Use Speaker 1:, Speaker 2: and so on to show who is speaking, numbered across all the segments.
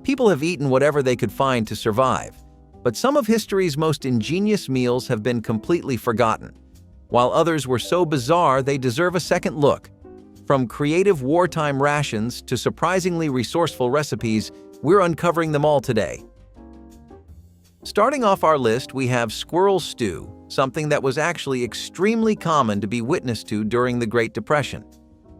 Speaker 1: People have eaten whatever they could find to survive, but some of history's most ingenious meals have been completely forgotten, while others were so bizarre they deserve a second look. From creative wartime rations to surprisingly resourceful recipes, we're uncovering them all today. Starting off our list, we have squirrel stew, something that was actually extremely common to be witnessed to during the Great Depression.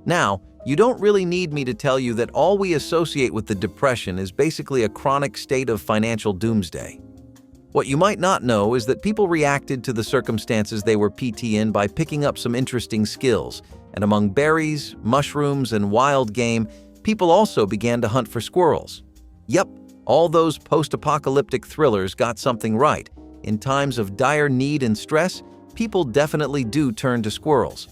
Speaker 1: Now, you don't really need me to tell you that all we associate with the Depression is basically a chronic state of financial doomsday. What you might not know is that people reacted to the circumstances they were PT in by picking up some interesting skills, and among berries, mushrooms, and wild game, people also began to hunt for squirrels. Yep, all those post-apocalyptic thrillers got something right. In times of dire need and stress, people definitely do turn to squirrels.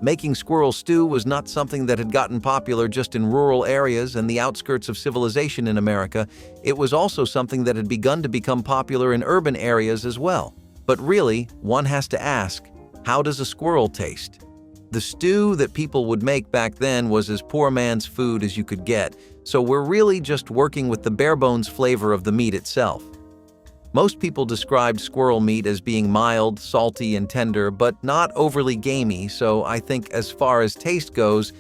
Speaker 1: Making squirrel stew was not something that had gotten popular just in rural areas and the outskirts of civilization in America. It was also something that had begun to become popular in urban areas as well. But really, one has to ask, how does a squirrel taste? The stew that people would make back then was as poor man's food as you could get, so we're really just working with the bare-bones flavor of the meat itself. Most people described squirrel meat as being mild, salty, and tender, but not overly gamey, so I think as far as taste goes,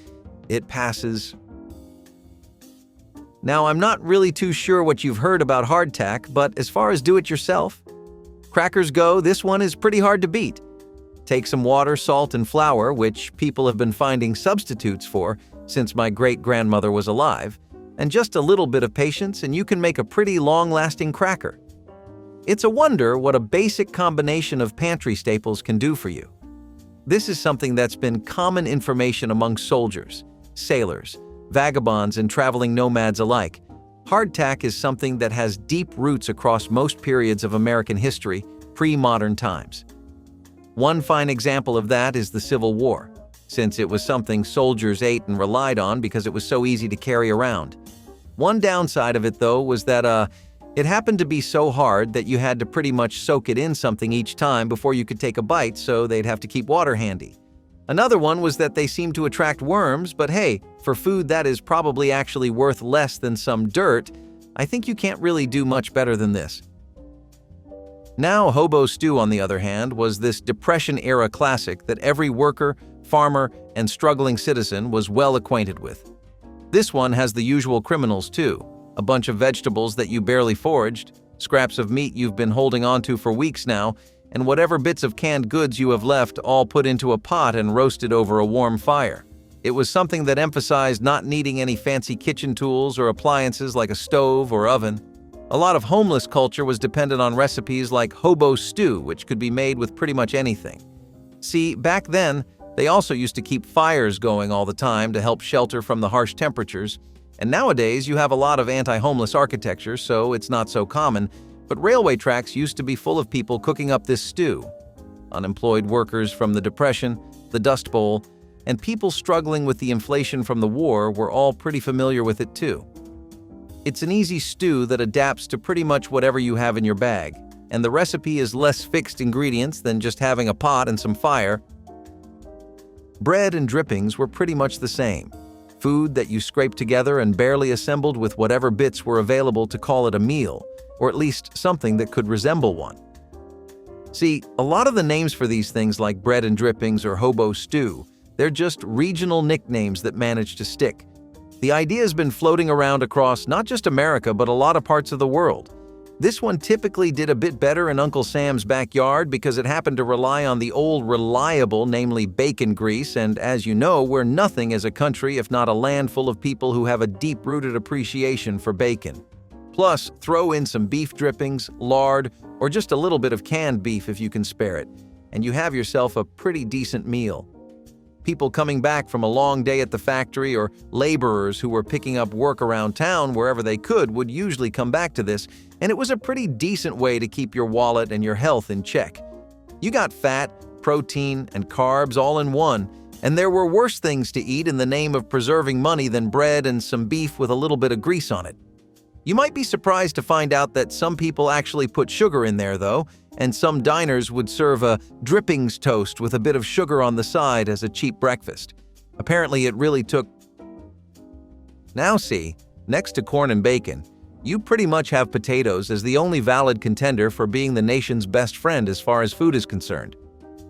Speaker 1: it passes. Now, I'm not really too sure what you've heard about hardtack, but as far as do-it-yourself crackers go, this one is pretty hard to beat. Take some water, salt, and flour, which people have been finding substitutes for since my great-grandmother was alive, and just a little bit of patience, and you can make a pretty long-lasting cracker. It's a wonder what a basic combination of pantry staples can do for you. This is something that's been common information among soldiers, sailors, vagabonds, and traveling nomads alike. Hardtack is something that has deep roots across most periods of American history, pre-modern times. One fine example of that is the Civil War, since it was something soldiers ate and relied on because it was so easy to carry around. One downside of it, though, was that it happened to be so hard that you had to pretty much soak it in something each time before you could take a bite, so they'd have to keep water handy. Another one was that they seemed to attract worms, but hey, for food that is probably actually worth less than some dirt, I think you can't really do much better than this. Now, hobo stew, on the other hand, was this Depression-era classic that every worker, farmer, and struggling citizen was well acquainted with. This one has the usual criminals too. A bunch of vegetables that you barely foraged, scraps of meat you've been holding onto for weeks now, and whatever bits of canned goods you have left all put into a pot and roasted over a warm fire. It was something that emphasized not needing any fancy kitchen tools or appliances like a stove or oven. A lot of homeless culture was dependent on recipes like hobo stew, which could be made with pretty much anything. See, back then, they also used to keep fires going all the time to help shelter from the harsh temperatures. And nowadays, you have a lot of anti-homeless architecture, so it's not so common, but railway tracks used to be full of people cooking up this stew. Unemployed workers from the Depression, the Dust Bowl, and people struggling with the inflation from the war were all pretty familiar with it too. It's an easy stew that adapts to pretty much whatever you have in your bag, and the recipe is less fixed ingredients than just having a pot and some fire. Bread and drippings were pretty much the same. Food that you scraped together and barely assembled with whatever bits were available to call it a meal, or at least something that could resemble one. See, a lot of the names for these things like bread and drippings or hobo stew, they're just regional nicknames that manage to stick. The idea has been floating around across not just America, but a lot of parts of the world. This one typically did a bit better in Uncle Sam's backyard because it happened to rely on the old reliable, namely bacon grease, and as you know, we're nothing as a country if not a land full of people who have a deep-rooted appreciation for bacon. Plus, throw in some beef drippings, lard, or just a little bit of canned beef if you can spare it, and you have yourself a pretty decent meal. People coming back from a long day at the factory or laborers who were picking up work around town wherever they could would usually come back to this, and it was a pretty decent way to keep your wallet and your health in check. You got fat, protein, and carbs all in one, and there were worse things to eat in the name of preserving money than bread and some beef with a little bit of grease on it. You might be surprised to find out that some people actually put sugar in there, though, and some diners would serve a drippings toast with a bit of sugar on the side as a cheap breakfast. Apparently, it really took. Now see, next to corn and bacon, You pretty much have potatoes as the only valid contender for being the nation's best friend as far as food is concerned.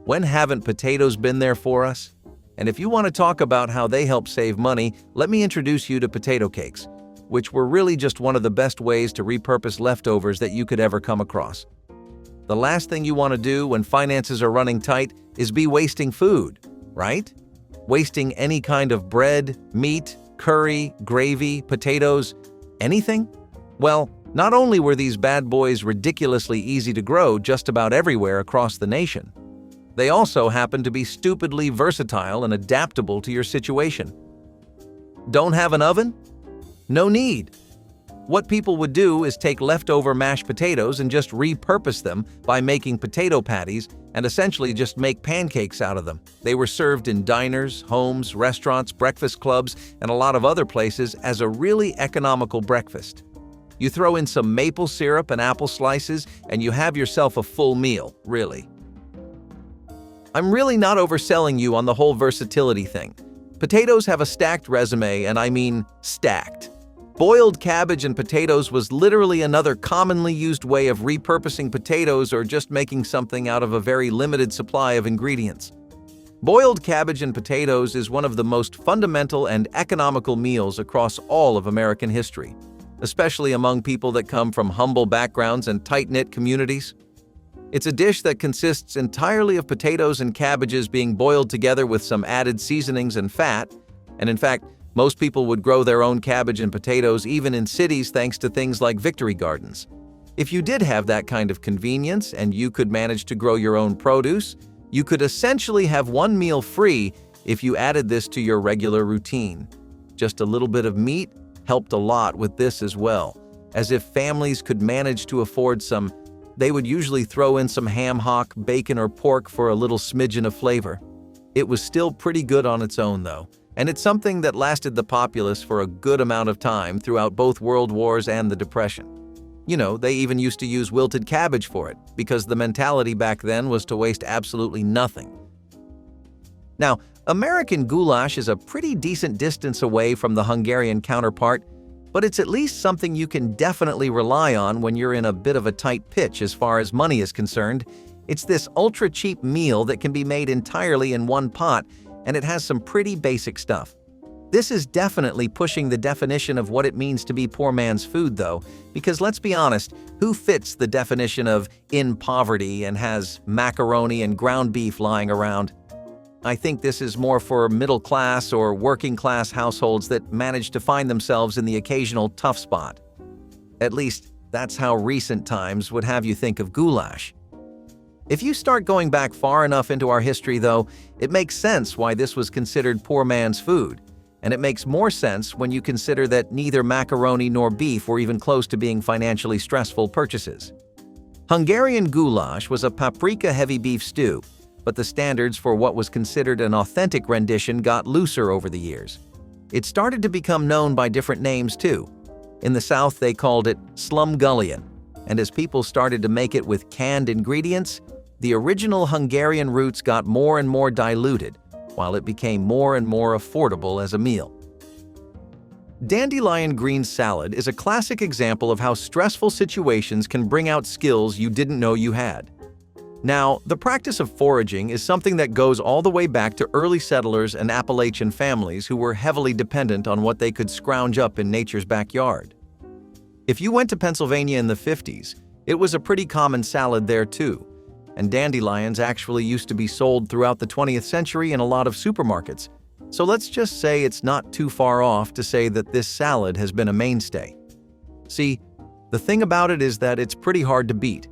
Speaker 1: When haven't potatoes been there for us? And if you want to talk about how they help save money, let me introduce you to potato cakes, which were really just one of the best ways to repurpose leftovers that you could ever come across. The last thing you want to do when finances are running tight is be wasting food, right? Wasting any kind of bread, meat, curry, gravy, potatoes, anything? Well, not only were these bad boys ridiculously easy to grow just about everywhere across the nation, they also happen to be stupidly versatile and adaptable to your situation. Don't have an oven? No need. What people would do is take leftover mashed potatoes and just repurpose them by making potato patties and essentially just make pancakes out of them. They were served in diners, homes, restaurants, breakfast clubs, and a lot of other places as a really economical breakfast. You throw in some maple syrup and apple slices, and you have yourself a full meal, really. I'm really not overselling you on the whole versatility thing. Potatoes have a stacked resume, and I mean stacked. Boiled cabbage and potatoes was literally another commonly used way of repurposing potatoes or just making something out of a very limited supply of ingredients. Boiled cabbage and potatoes is one of the most fundamental and economical meals across all of American history, especially among people that come from humble backgrounds and tight-knit communities. It's a dish that consists entirely of potatoes and cabbages being boiled together with some added seasonings and fat, and in fact, most people would grow their own cabbage and potatoes even in cities thanks to things like victory gardens. If you did have that kind of convenience and you could manage to grow your own produce, you could essentially have one meal free if you added this to your regular routine. Just a little bit of meat helped a lot with this as well, as if families could manage to afford some. They would usually throw in some ham hock, bacon, or pork for a little smidgen of flavor. It was still pretty good on its own, though, and it's something that lasted the populace for a good amount of time throughout both World Wars and the Depression. You know, they even used to use wilted cabbage for it, because the mentality back then was to waste absolutely nothing. Now, American goulash is a pretty decent distance away from the Hungarian counterpart, but it's at least something you can definitely rely on when you're in a bit of a tight pitch as far as money is concerned. It's this ultra-cheap meal that can be made entirely in one pot, and it has some pretty basic stuff. This is definitely pushing the definition of what it means to be poor man's food, though, because let's be honest, who fits the definition of in poverty and has macaroni and ground beef lying around? I think this is more for middle-class or working-class households that manage to find themselves in the occasional tough spot. At least, that's how recent times would have you think of goulash. If you start going back far enough into our history, though, it makes sense why this was considered poor man's food. And it makes more sense when you consider that neither macaroni nor beef were even close to being financially stressful purchases. Hungarian goulash was a paprika-heavy beef stew, but the standards for what was considered an authentic rendition got looser over the years. It started to become known by different names too. In the South, they called it slumgullion, and as people started to make it with canned ingredients, the original Hungarian roots got more and more diluted, while it became more and more affordable as a meal. Dandelion green salad is a classic example of how stressful situations can bring out skills you didn't know you had. Now, the practice of foraging is something that goes all the way back to early settlers and Appalachian families who were heavily dependent on what they could scrounge up in nature's backyard. If you went to Pennsylvania in the 50s, it was a pretty common salad there too, and dandelions actually used to be sold throughout the 20th century in a lot of supermarkets. So let's just say it's not too far off to say that this salad has been a mainstay. See, the thing about it is that it's pretty hard to beat.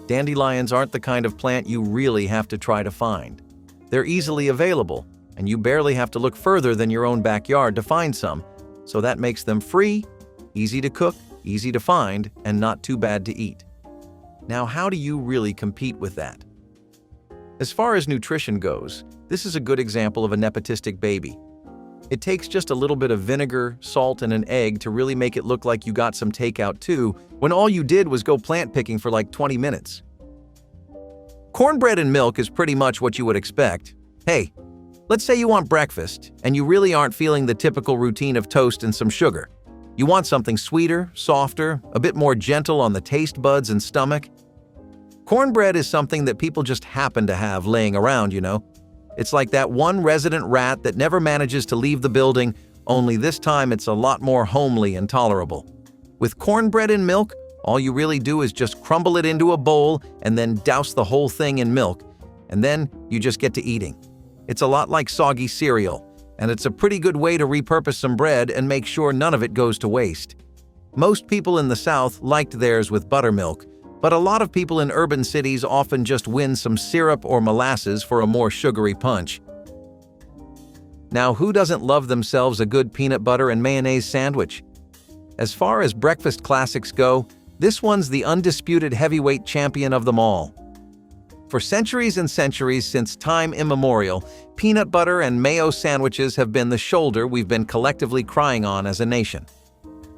Speaker 1: Dandelions aren't the kind of plant you really have to try to find. They're easily available, and you barely have to look further than your own backyard to find some, so that makes them free, easy to cook, easy to find, and not too bad to eat. Now, how do you really compete with that? As far as nutrition goes, this is a good example of a nepotistic baby. It takes just a little bit of vinegar, salt, and an egg to really make it look like you got some takeout too, when all you did was go plant picking for like 20 minutes. Cornbread and milk is pretty much what you would expect. Hey, let's say you want breakfast, and you really aren't feeling the typical routine of toast and some sugar. You want something sweeter, softer, a bit more gentle on the taste buds and stomach? Cornbread is something that people just happen to have laying around, you know. It's like that one resident rat that never manages to leave the building, only this time it's a lot more homely and tolerable. With cornbread and milk, all you really do is just crumble it into a bowl and then douse the whole thing in milk, and then you just get to eating. It's a lot like soggy cereal, and it's a pretty good way to repurpose some bread and make sure none of it goes to waste. Most people in the South liked theirs with buttermilk, but a lot of people in urban cities often just win some syrup or molasses for a more sugary punch. Now, who doesn't love themselves a good peanut butter and mayonnaise sandwich? As far as breakfast classics go, this one's the undisputed heavyweight champion of them all. For centuries and centuries since time immemorial, peanut butter and mayo sandwiches have been the shoulder we've been collectively crying on as a nation.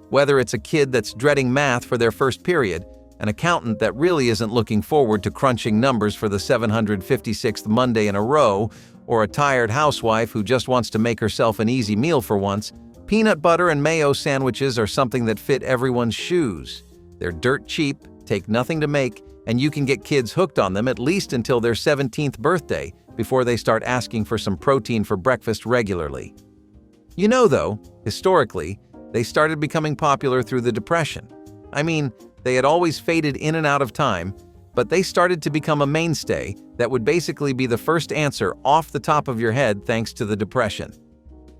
Speaker 1: Whether it's a kid that's dreading math for their first period, an accountant that really isn't looking forward to crunching numbers for the 756th Monday in a row, or a tired housewife who just wants to make herself an easy meal for once, peanut butter and mayo sandwiches are something that fit everyone's shoes. They're dirt cheap, take nothing to make, and you can get kids hooked on them at least until their 17th birthday before they start asking for some protein for breakfast regularly. You know, though, historically, they started becoming popular through the Depression. I mean, they had always faded in and out of time, but they started to become a mainstay that would basically be the first answer off the top of your head thanks to the Depression.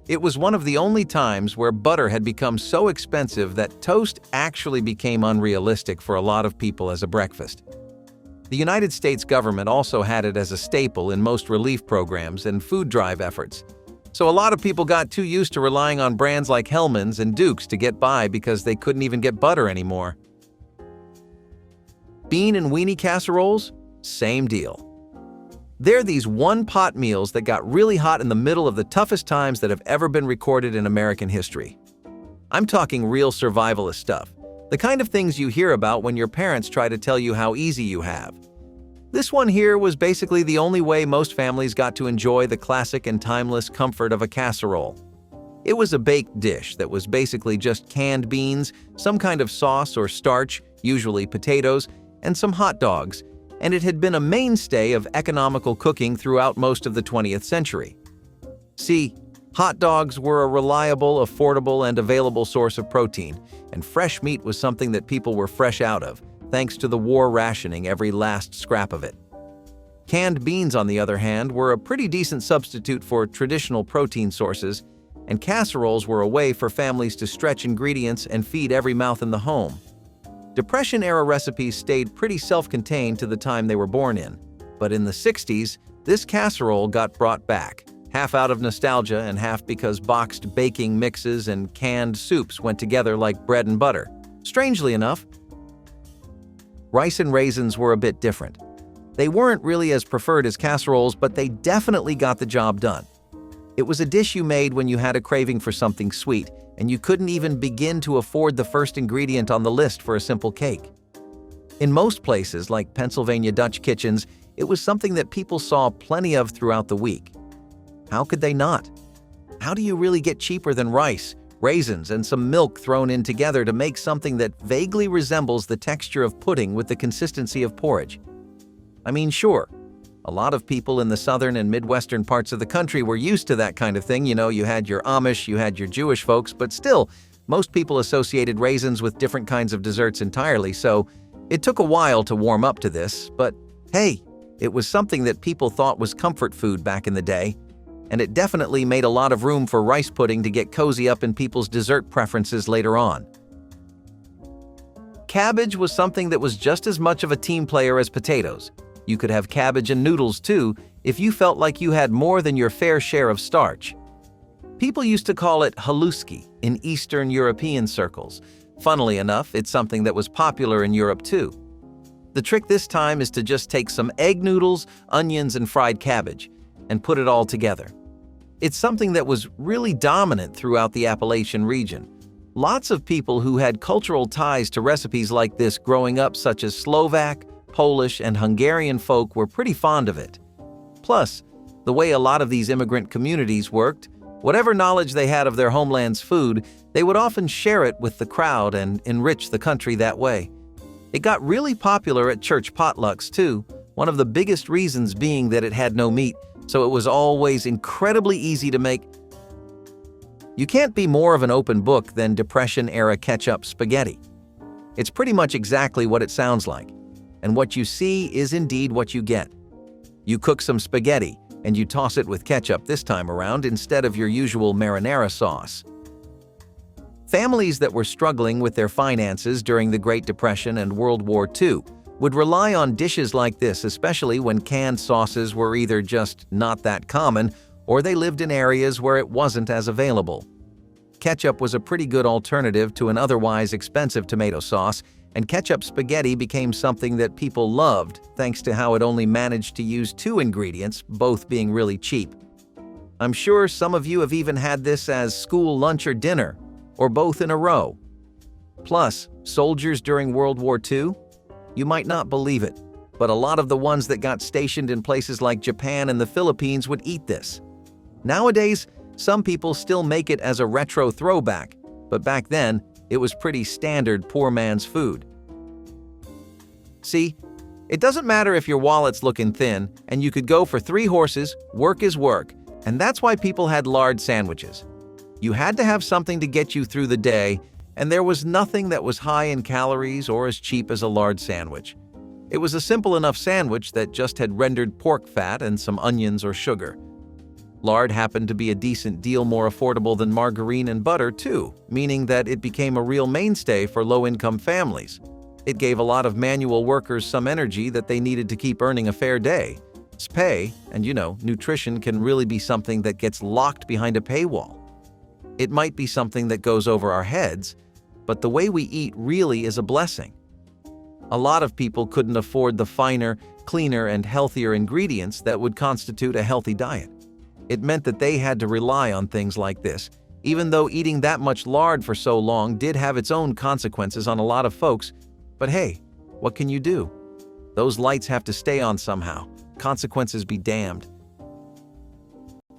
Speaker 1: It was one of the only times where butter had become so expensive that toast actually became unrealistic for a lot of people as a breakfast. The United States government also had it as a staple in most relief programs and food drive efforts. So a lot of people got too used to relying on brands like Hellmann's and Duke's to get by because they couldn't even get butter anymore. Bean and weenie casseroles? Same deal. They're these one-pot meals that got really hot in the middle of the toughest times that have ever been recorded in American history. I'm talking real survivalist stuff, the kind of things you hear about when your parents try to tell you how easy you have. This one here was basically the only way most families got to enjoy the classic and timeless comfort of a casserole. It was a baked dish that was basically just canned beans, some kind of sauce or starch, usually potatoes, and some hot dogs, and it had been a mainstay of economical cooking throughout most of the 20th century. See, hot dogs were a reliable, affordable, and available source of protein, and fresh meat was something that people were fresh out of, thanks to the war rationing every last scrap of it. Canned beans, on the other hand, were a pretty decent substitute for traditional protein sources, and casseroles were a way for families to stretch ingredients and feed every mouth in the home. Depression-era recipes stayed pretty self-contained to the time they were born in, but in the 60s, this casserole got brought back, half out of nostalgia and half because boxed baking mixes and canned soups went together like bread and butter. Strangely enough, rice and raisins were a bit different. They weren't really as preferred as casseroles, but they definitely got the job done. It was a dish you made when you had a craving for something sweet, and you couldn't even begin to afford the first ingredient on the list for a simple cake. In most places, like Pennsylvania Dutch kitchens, it was something that people saw plenty of throughout the week. How could they not? How do you really get cheaper than rice, raisins, and some milk thrown in together to make something that vaguely resembles the texture of pudding with the consistency of porridge? I mean, sure, a lot of people in the southern and midwestern parts of the country were used to that kind of thing. You know, you had your Amish, you had your Jewish folks, but still, most people associated raisins with different kinds of desserts entirely, so it took a while to warm up to this, but hey, it was something that people thought was comfort food back in the day, and it definitely made a lot of room for rice pudding to get cozy up in people's dessert preferences later on. Cabbage was something that was just as much of a team player as potatoes. You could have cabbage and noodles too if you felt like you had more than your fair share of starch. People used to call it haluski in Eastern European circles. Funnily enough, it's something that was popular in Europe too. The trick this time is to just take some egg noodles, onions, and fried cabbage, and put it all together. It's something that was really dominant throughout the Appalachian region. Lots of people who had cultural ties to recipes like this growing up, such as Slovak, Polish, and Hungarian folk, were pretty fond of it. Plus, the way a lot of these immigrant communities worked, whatever knowledge they had of their homeland's food, They would often share it with the crowd and enrich the country that way. It got really popular at church potlucks too, one of the biggest reasons being that it had no meat, so it was always incredibly easy to make. You can't be more of an open book than Depression-era ketchup spaghetti. It's pretty much exactly what it sounds like, and what you see is indeed what you get. You cook some spaghetti, and you toss it with ketchup this time around instead of your usual marinara sauce. Families that were struggling with their finances during the Great Depression and World War II would rely on dishes like this, especially when canned sauces were either just not that common or they lived in areas where it wasn't as available. Ketchup was a pretty good alternative to an otherwise expensive tomato sauce, and ketchup spaghetti became something that people loved thanks to how it only managed to use 2 ingredients, both being really cheap. I'm sure some of you have even had this as school lunch or dinner, or both in a row. Plus, soldiers during World War II? You might not believe it, but a lot of the ones that got stationed in places like Japan and the Philippines would eat this. Nowadays, some people still make it as a retro throwback, but back then, it was pretty standard poor man's food. See, it doesn't matter if your wallet's looking thin, and you could go for 3 horses, work is work, and that's why people had lard sandwiches. You had to have something to get you through the day, and there was nothing that was high in calories or as cheap as a lard sandwich. It was a simple enough sandwich that just had rendered pork fat and some onions or sugar. Lard happened to be a decent deal more affordable than margarine and butter too, meaning that it became a real mainstay for low-income families. It gave a lot of manual workers some energy that they needed to keep earning a fair day's pay, and nutrition can really be something that gets locked behind a paywall. It might be something that goes over our heads, but the way we eat really is a blessing. A lot of people couldn't afford the finer, cleaner, and healthier ingredients that would constitute a healthy diet. It meant that they had to rely on things like this, even though eating that much lard for so long did have its own consequences on a lot of folks. But hey, what can you do? Those lights have to stay on somehow. Consequences be damned.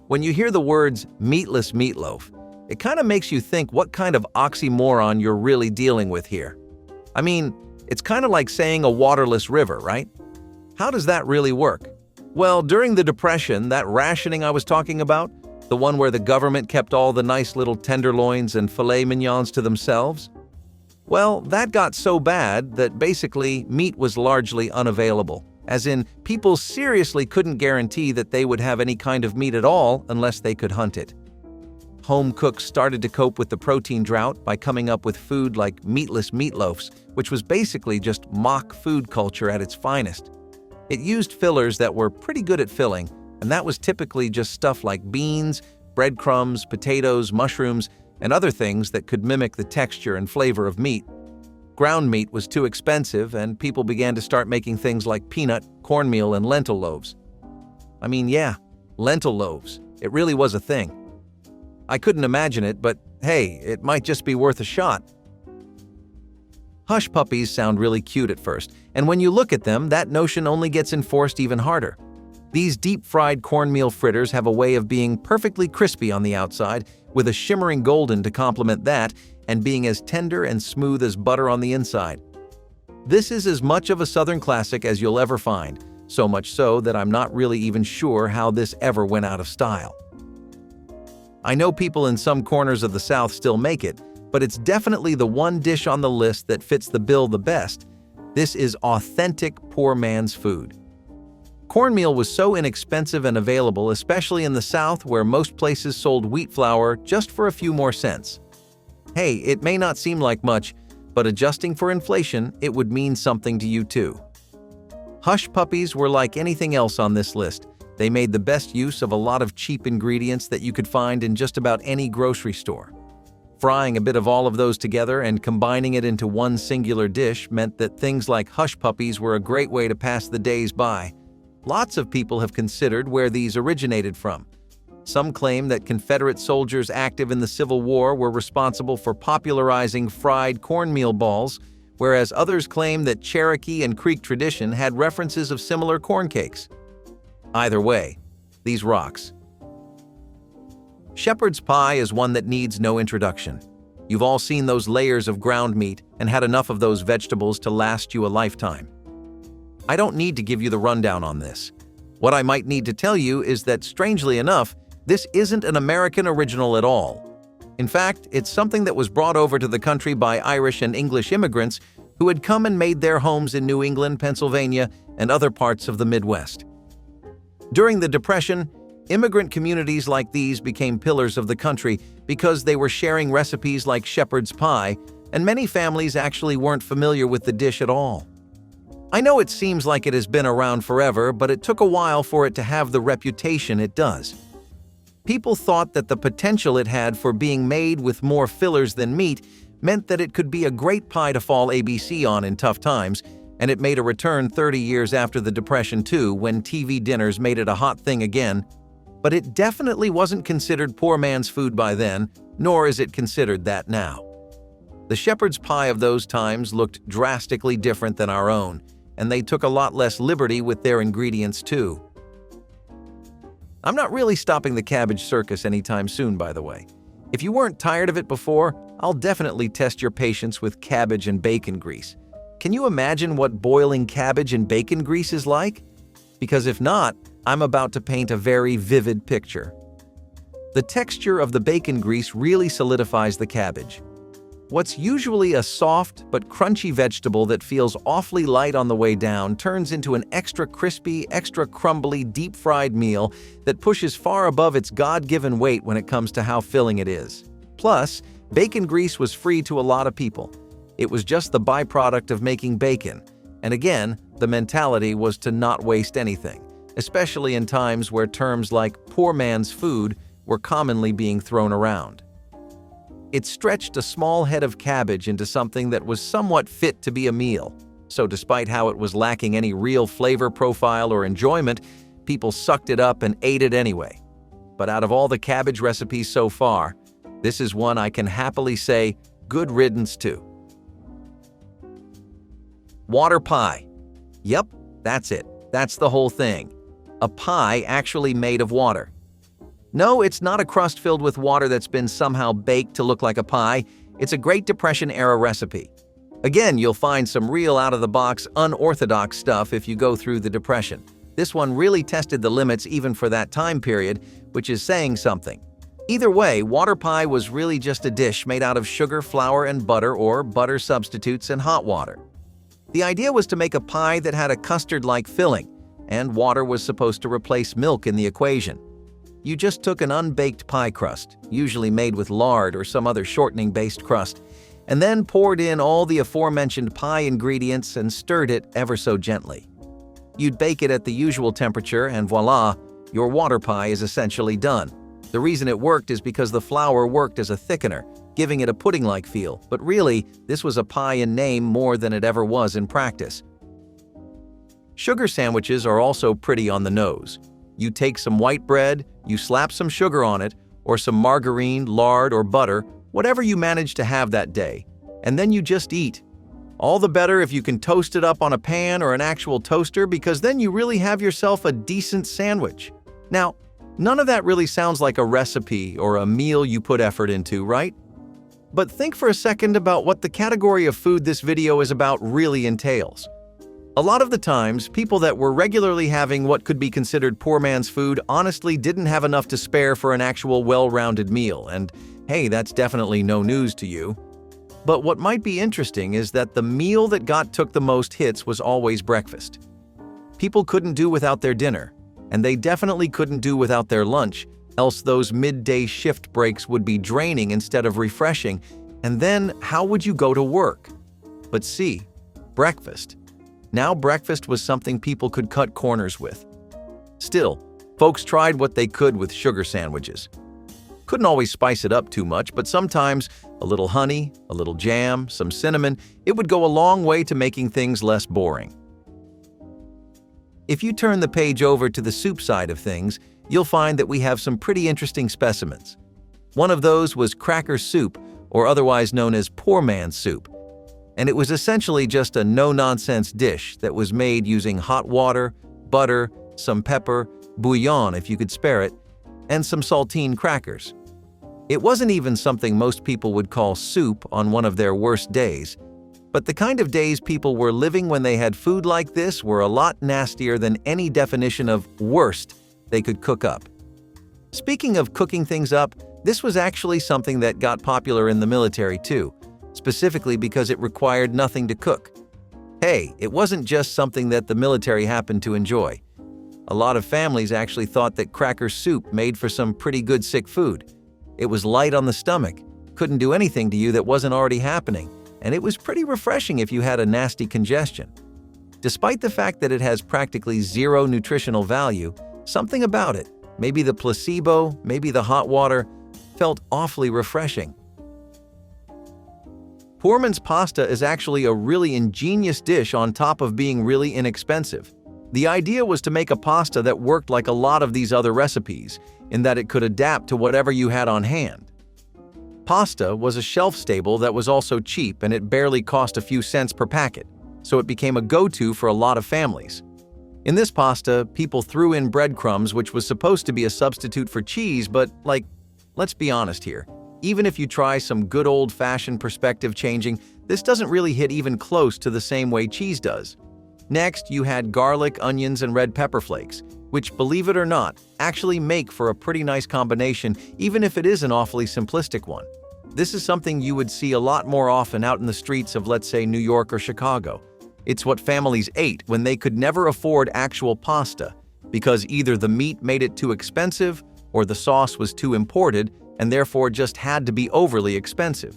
Speaker 1: When you hear the words meatless meatloaf, it kind of makes you think what kind of oxymoron you're really dealing with here. I mean, it's kind of like saying a waterless river, right? How does that really work? Well, during the Depression, that rationing I was talking about, the one where the government kept all the nice little tenderloins and filet mignons to themselves, well, that got so bad that basically meat was largely unavailable, as in people seriously couldn't guarantee that they would have any kind of meat at all unless they could hunt it. Home cooks started to cope with the protein drought by coming up with food like meatless meatloafs, which was basically just mock food culture at its finest. It used fillers that were pretty good at filling, and that was typically just stuff like beans, breadcrumbs, potatoes, mushrooms, and other things that could mimic the texture and flavor of meat. Ground meat was too expensive, and people began to start making things like peanut, cornmeal, and lentil loaves. I mean, yeah, lentil loaves. It really was a thing. I couldn't imagine it, but hey, it might just be worth a shot. Hush puppies sound really cute at first, and when you look at them, that notion only gets enforced even harder. These deep-fried cornmeal fritters have a way of being perfectly crispy on the outside, with a shimmering golden to complement that, and being as tender and smooth as butter on the inside. This is as much of a Southern classic as you'll ever find, so much so that I'm not really even sure how this ever went out of style. I know people in some corners of the South still make it, but it's definitely the one dish on the list that fits the bill the best. This is authentic poor man's food. Cornmeal was so inexpensive and available, especially in the South where most places sold wheat flour just for a few more cents. Hey, it may not seem like much, but adjusting for inflation, it would mean something to you too. Hush puppies were like anything else on this list. They made the best use of a lot of cheap ingredients that you could find in just about any grocery store. Frying a bit of all of those together and combining it into one singular dish meant that things like hush puppies were a great way to pass the days by. Lots of people have considered where these originated from. Some claim that Confederate soldiers active in the Civil War were responsible for popularizing fried cornmeal balls, whereas others claim that Cherokee and Creek tradition had references of similar corn cakes. Either way, these rocks. Shepherd's pie is one that needs no introduction. You've all seen those layers of ground meat and had enough of those vegetables to last you a lifetime. I don't need to give you the rundown on this. What I might need to tell you is that, strangely enough, this isn't an American original at all. In fact, it's something that was brought over to the country by Irish and English immigrants who had come and made their homes in New England, Pennsylvania, and other parts of the Midwest. During the Depression, immigrant communities like these became pillars of the country because they were sharing recipes like shepherd's pie, and many families actually weren't familiar with the dish at all. I know it seems like it has been around forever, but it took a while for it to have the reputation it does. People thought that the potential it had for being made with more fillers than meat meant that it could be a great pie to fall ABC on in tough times, and it made a return 30 years after the Depression too, when TV dinners made it a hot thing again. But it definitely wasn't considered poor man's food by then, nor is it considered that now. The shepherd's pie of those times looked drastically different than our own, and they took a lot less liberty with their ingredients too. I'm not really stopping the cabbage circus anytime soon, by the way. If you weren't tired of it before, I'll definitely test your patience with cabbage and bacon grease. Can you imagine what boiling cabbage and bacon grease is like? Because if not, I'm about to paint a very vivid picture. The texture of the bacon grease really solidifies the cabbage. What's usually a soft but crunchy vegetable that feels awfully light on the way down turns into an extra crispy, extra crumbly, deep-fried meal that pushes far above its God-given weight when it comes to how filling it is. Plus, bacon grease was free to a lot of people. It was just the byproduct of making bacon. And again, the mentality was to not waste anything, especially in times where terms like poor man's food were commonly being thrown around. It stretched a small head of cabbage into something that was somewhat fit to be a meal. So despite how it was lacking any real flavor profile or enjoyment, people sucked it up and ate it anyway. But out of all the cabbage recipes so far, this is one I can happily say good riddance to. Water pie. Yep, that's it. That's the whole thing. A pie actually made of water. No, it's not a crust filled with water that's been somehow baked to look like a pie. It's a Great Depression-era recipe. Again, you'll find some real out-of-the-box, unorthodox stuff if you go through the Depression. This one really tested the limits even for that time period, which is saying something. Either way, water pie was really just a dish made out of sugar, flour, and butter, or butter substitutes and hot water. The idea was to make a pie that had a custard-like filling, and water was supposed to replace milk in the equation. You just took an unbaked pie crust, usually made with lard or some other shortening-based crust, and then poured in all the aforementioned pie ingredients and stirred it ever so gently. You'd bake it at the usual temperature, and voila, your water pie is essentially done. The reason it worked is because the flour worked as a thickener, giving it a pudding-like feel, but really, this was a pie in name more than it ever was in practice. Sugar sandwiches are also pretty on the nose. You take some white bread, you slap some sugar on it, or some margarine, lard, or butter, whatever you manage to have that day, and then you just eat. All the better if you can toast it up on a pan or an actual toaster, because then you really have yourself a decent sandwich. Now, none of that really sounds like a recipe or a meal you put effort into, right? But think for a second about what the category of food this video is about really entails. A lot of the times, people that were regularly having what could be considered poor man's food honestly didn't have enough to spare for an actual well-rounded meal, and hey, that's definitely no news to you. But what might be interesting is that the meal that took the most hits was always breakfast. People couldn't do without their dinner, and they definitely couldn't do without their lunch, else those midday shift breaks would be draining instead of refreshing, and then how would you go to work? But see, breakfast. Now breakfast was something people could cut corners with. Still, folks tried what they could with sugar sandwiches. Couldn't always spice it up too much, but sometimes a little honey, a little jam, some cinnamon, it would go a long way to making things less boring. If you turn the page over to the soup side of things, you'll find that we have some pretty interesting specimens. One of those was cracker soup, or otherwise known as poor man's soup. And it was essentially just a no-nonsense dish that was made using hot water, butter, some pepper, bouillon if you could spare it, and some saltine crackers. It wasn't even something most people would call soup on one of their worst days. But the kind of days people were living when they had food like this were a lot nastier than any definition of worst they could cook up. Speaking of cooking things up, this was actually something that got popular in the military too, specifically because it required nothing to cook. Hey, it wasn't just something that the military happened to enjoy. A lot of families actually thought that cracker soup made for some pretty good sick food. It was light on the stomach, couldn't do anything to you that wasn't already happening, and it was pretty refreshing if you had a nasty congestion. Despite the fact that it has practically zero nutritional value, something about it, maybe the placebo, maybe the hot water, felt awfully refreshing. Poorman's pasta is actually a really ingenious dish on top of being really inexpensive. The idea was to make a pasta that worked like a lot of these other recipes, in that it could adapt to whatever you had on hand. Pasta was a shelf staple that was also cheap, and it barely cost a few cents per packet, so it became a go-to for a lot of families. In this pasta, people threw in breadcrumbs, which was supposed to be a substitute for cheese, but let's be honest here. Even if you try some good old-fashioned perspective changing, this doesn't really hit even close to the same way cheese does. Next, you had garlic, onions, and red pepper flakes, which, believe it or not, actually make for a pretty nice combination, even if it is an awfully simplistic one. This is something you would see a lot more often out in the streets of, let's say, New York or Chicago. It's what families ate when they could never afford actual pasta, because either the meat made it too expensive or the sauce was too imported and therefore just had to be overly expensive.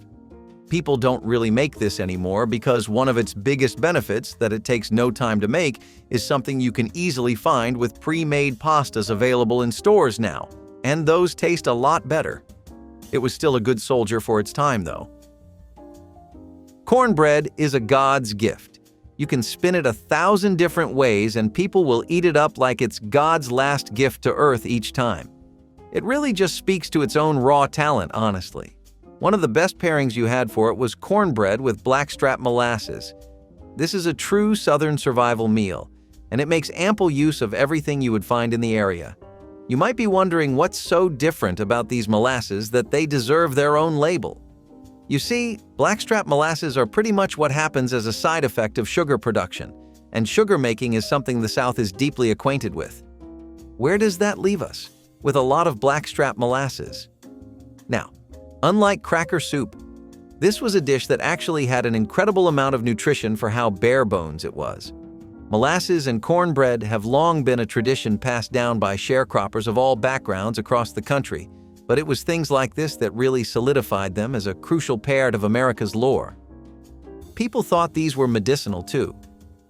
Speaker 1: People don't really make this anymore because one of its biggest benefits, that it takes no time to make, is something you can easily find with pre-made pastas available in stores now, and those taste a lot better. It was still a good soldier for its time, though. Cornbread is a God's gift. You can spin it 1,000 different ways and people will eat it up like it's God's last gift to Earth each time. It really just speaks to its own raw talent, honestly. One of the best pairings you had for it was cornbread with blackstrap molasses. This is a true Southern survival meal, and it makes ample use of everything you would find in the area. You might be wondering what's so different about these molasses that they deserve their own label. You see, blackstrap molasses are pretty much what happens as a side effect of sugar production, and sugar making is something the South is deeply acquainted with. Where does that leave us? With a lot of blackstrap molasses. Now, unlike cracker soup, this was a dish that actually had an incredible amount of nutrition for how bare bones it was. Molasses and cornbread have long been a tradition passed down by sharecroppers of all backgrounds across the country, but it was things like this that really solidified them as a crucial part of America's lore. People thought these were medicinal too.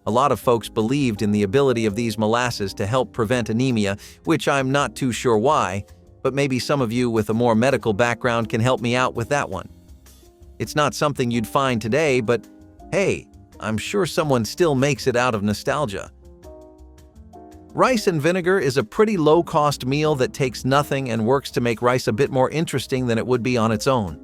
Speaker 1: A lot of folks believed in the ability of these molasses to help prevent anemia, which I'm not too sure why, but maybe some of you with a more medical background can help me out with that one. It's not something you'd find today, but hey, I'm sure someone still makes it out of nostalgia. Rice and vinegar is a pretty low-cost meal that takes nothing and works to make rice a bit more interesting than it would be on its own.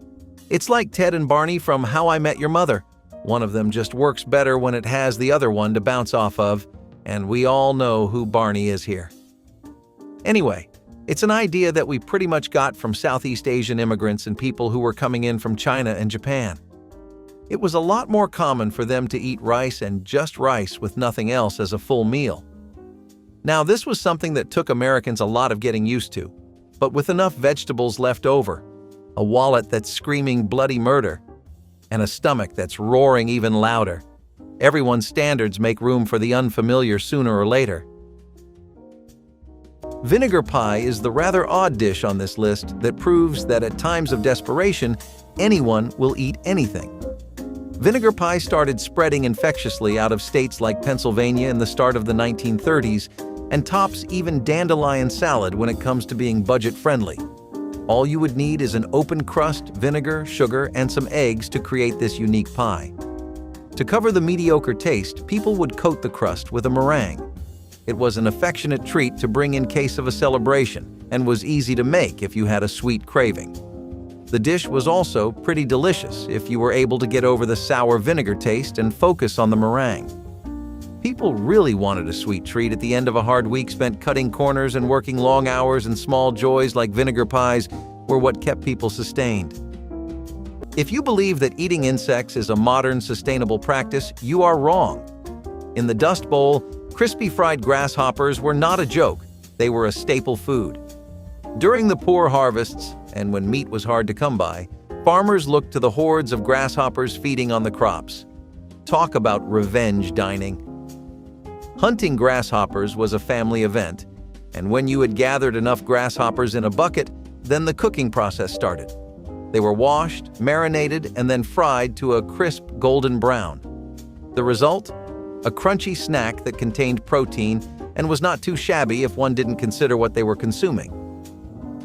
Speaker 1: It's like Ted and Barney from How I Met Your Mother. One of them just works better when it has the other one to bounce off of, and we all know who Barney is here. Anyway, it's an idea that we pretty much got from Southeast Asian immigrants and people who were coming in from China and Japan. It was a lot more common for them to eat rice and just rice with nothing else as a full meal. Now, this was something that took Americans a lot of getting used to, but with enough vegetables left over, a wallet that's screaming bloody murder, and a stomach that's roaring even louder, everyone's standards make room for the unfamiliar sooner or later. Vinegar pie is the rather odd dish on this list that proves that at times of desperation, anyone will eat anything. Vinegar pie started spreading infectiously out of states like Pennsylvania in the start of the 1930s and tops even dandelion salad when it comes to being budget-friendly. All you would need is an open crust, vinegar, sugar, and some eggs to create this unique pie. To cover the mediocre taste, people would coat the crust with a meringue. It was an affectionate treat to bring in case of a celebration and was easy to make if you had a sweet craving. The dish was also pretty delicious if you were able to get over the sour vinegar taste and focus on the meringue. People really wanted a sweet treat at the end of a hard week spent cutting corners and working long hours, and small joys like vinegar pies were what kept people sustained. If you believe that eating insects is a modern, sustainable practice, you are wrong. In the Dust Bowl, crispy fried grasshoppers were not a joke. They were a staple food. During the poor harvests, and when meat was hard to come by, farmers looked to the hordes of grasshoppers feeding on the crops. Talk about revenge dining. Hunting grasshoppers was a family event, and when you had gathered enough grasshoppers in a bucket, then the cooking process started. They were washed, marinated, and then fried to a crisp golden brown. The result? A crunchy snack that contained protein and was not too shabby if one didn't consider what they were consuming.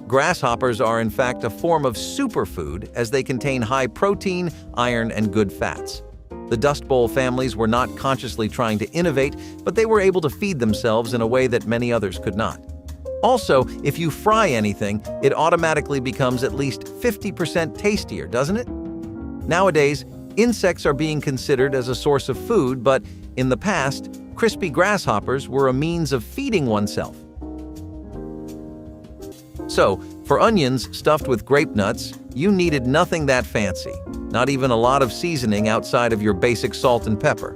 Speaker 1: Grasshoppers are in fact a form of superfood as they contain high protein, iron, and good fats. The Dust Bowl families were not consciously trying to innovate, but they were able to feed themselves in a way that many others could not. Also, if you fry anything, it automatically becomes at least 50% tastier, doesn't it? Nowadays, insects are being considered as a source of food, but in the past, crispy grasshoppers were a means of feeding oneself. So, for onions stuffed with grape nuts, you needed nothing that fancy, not even a lot of seasoning outside of your basic salt and pepper.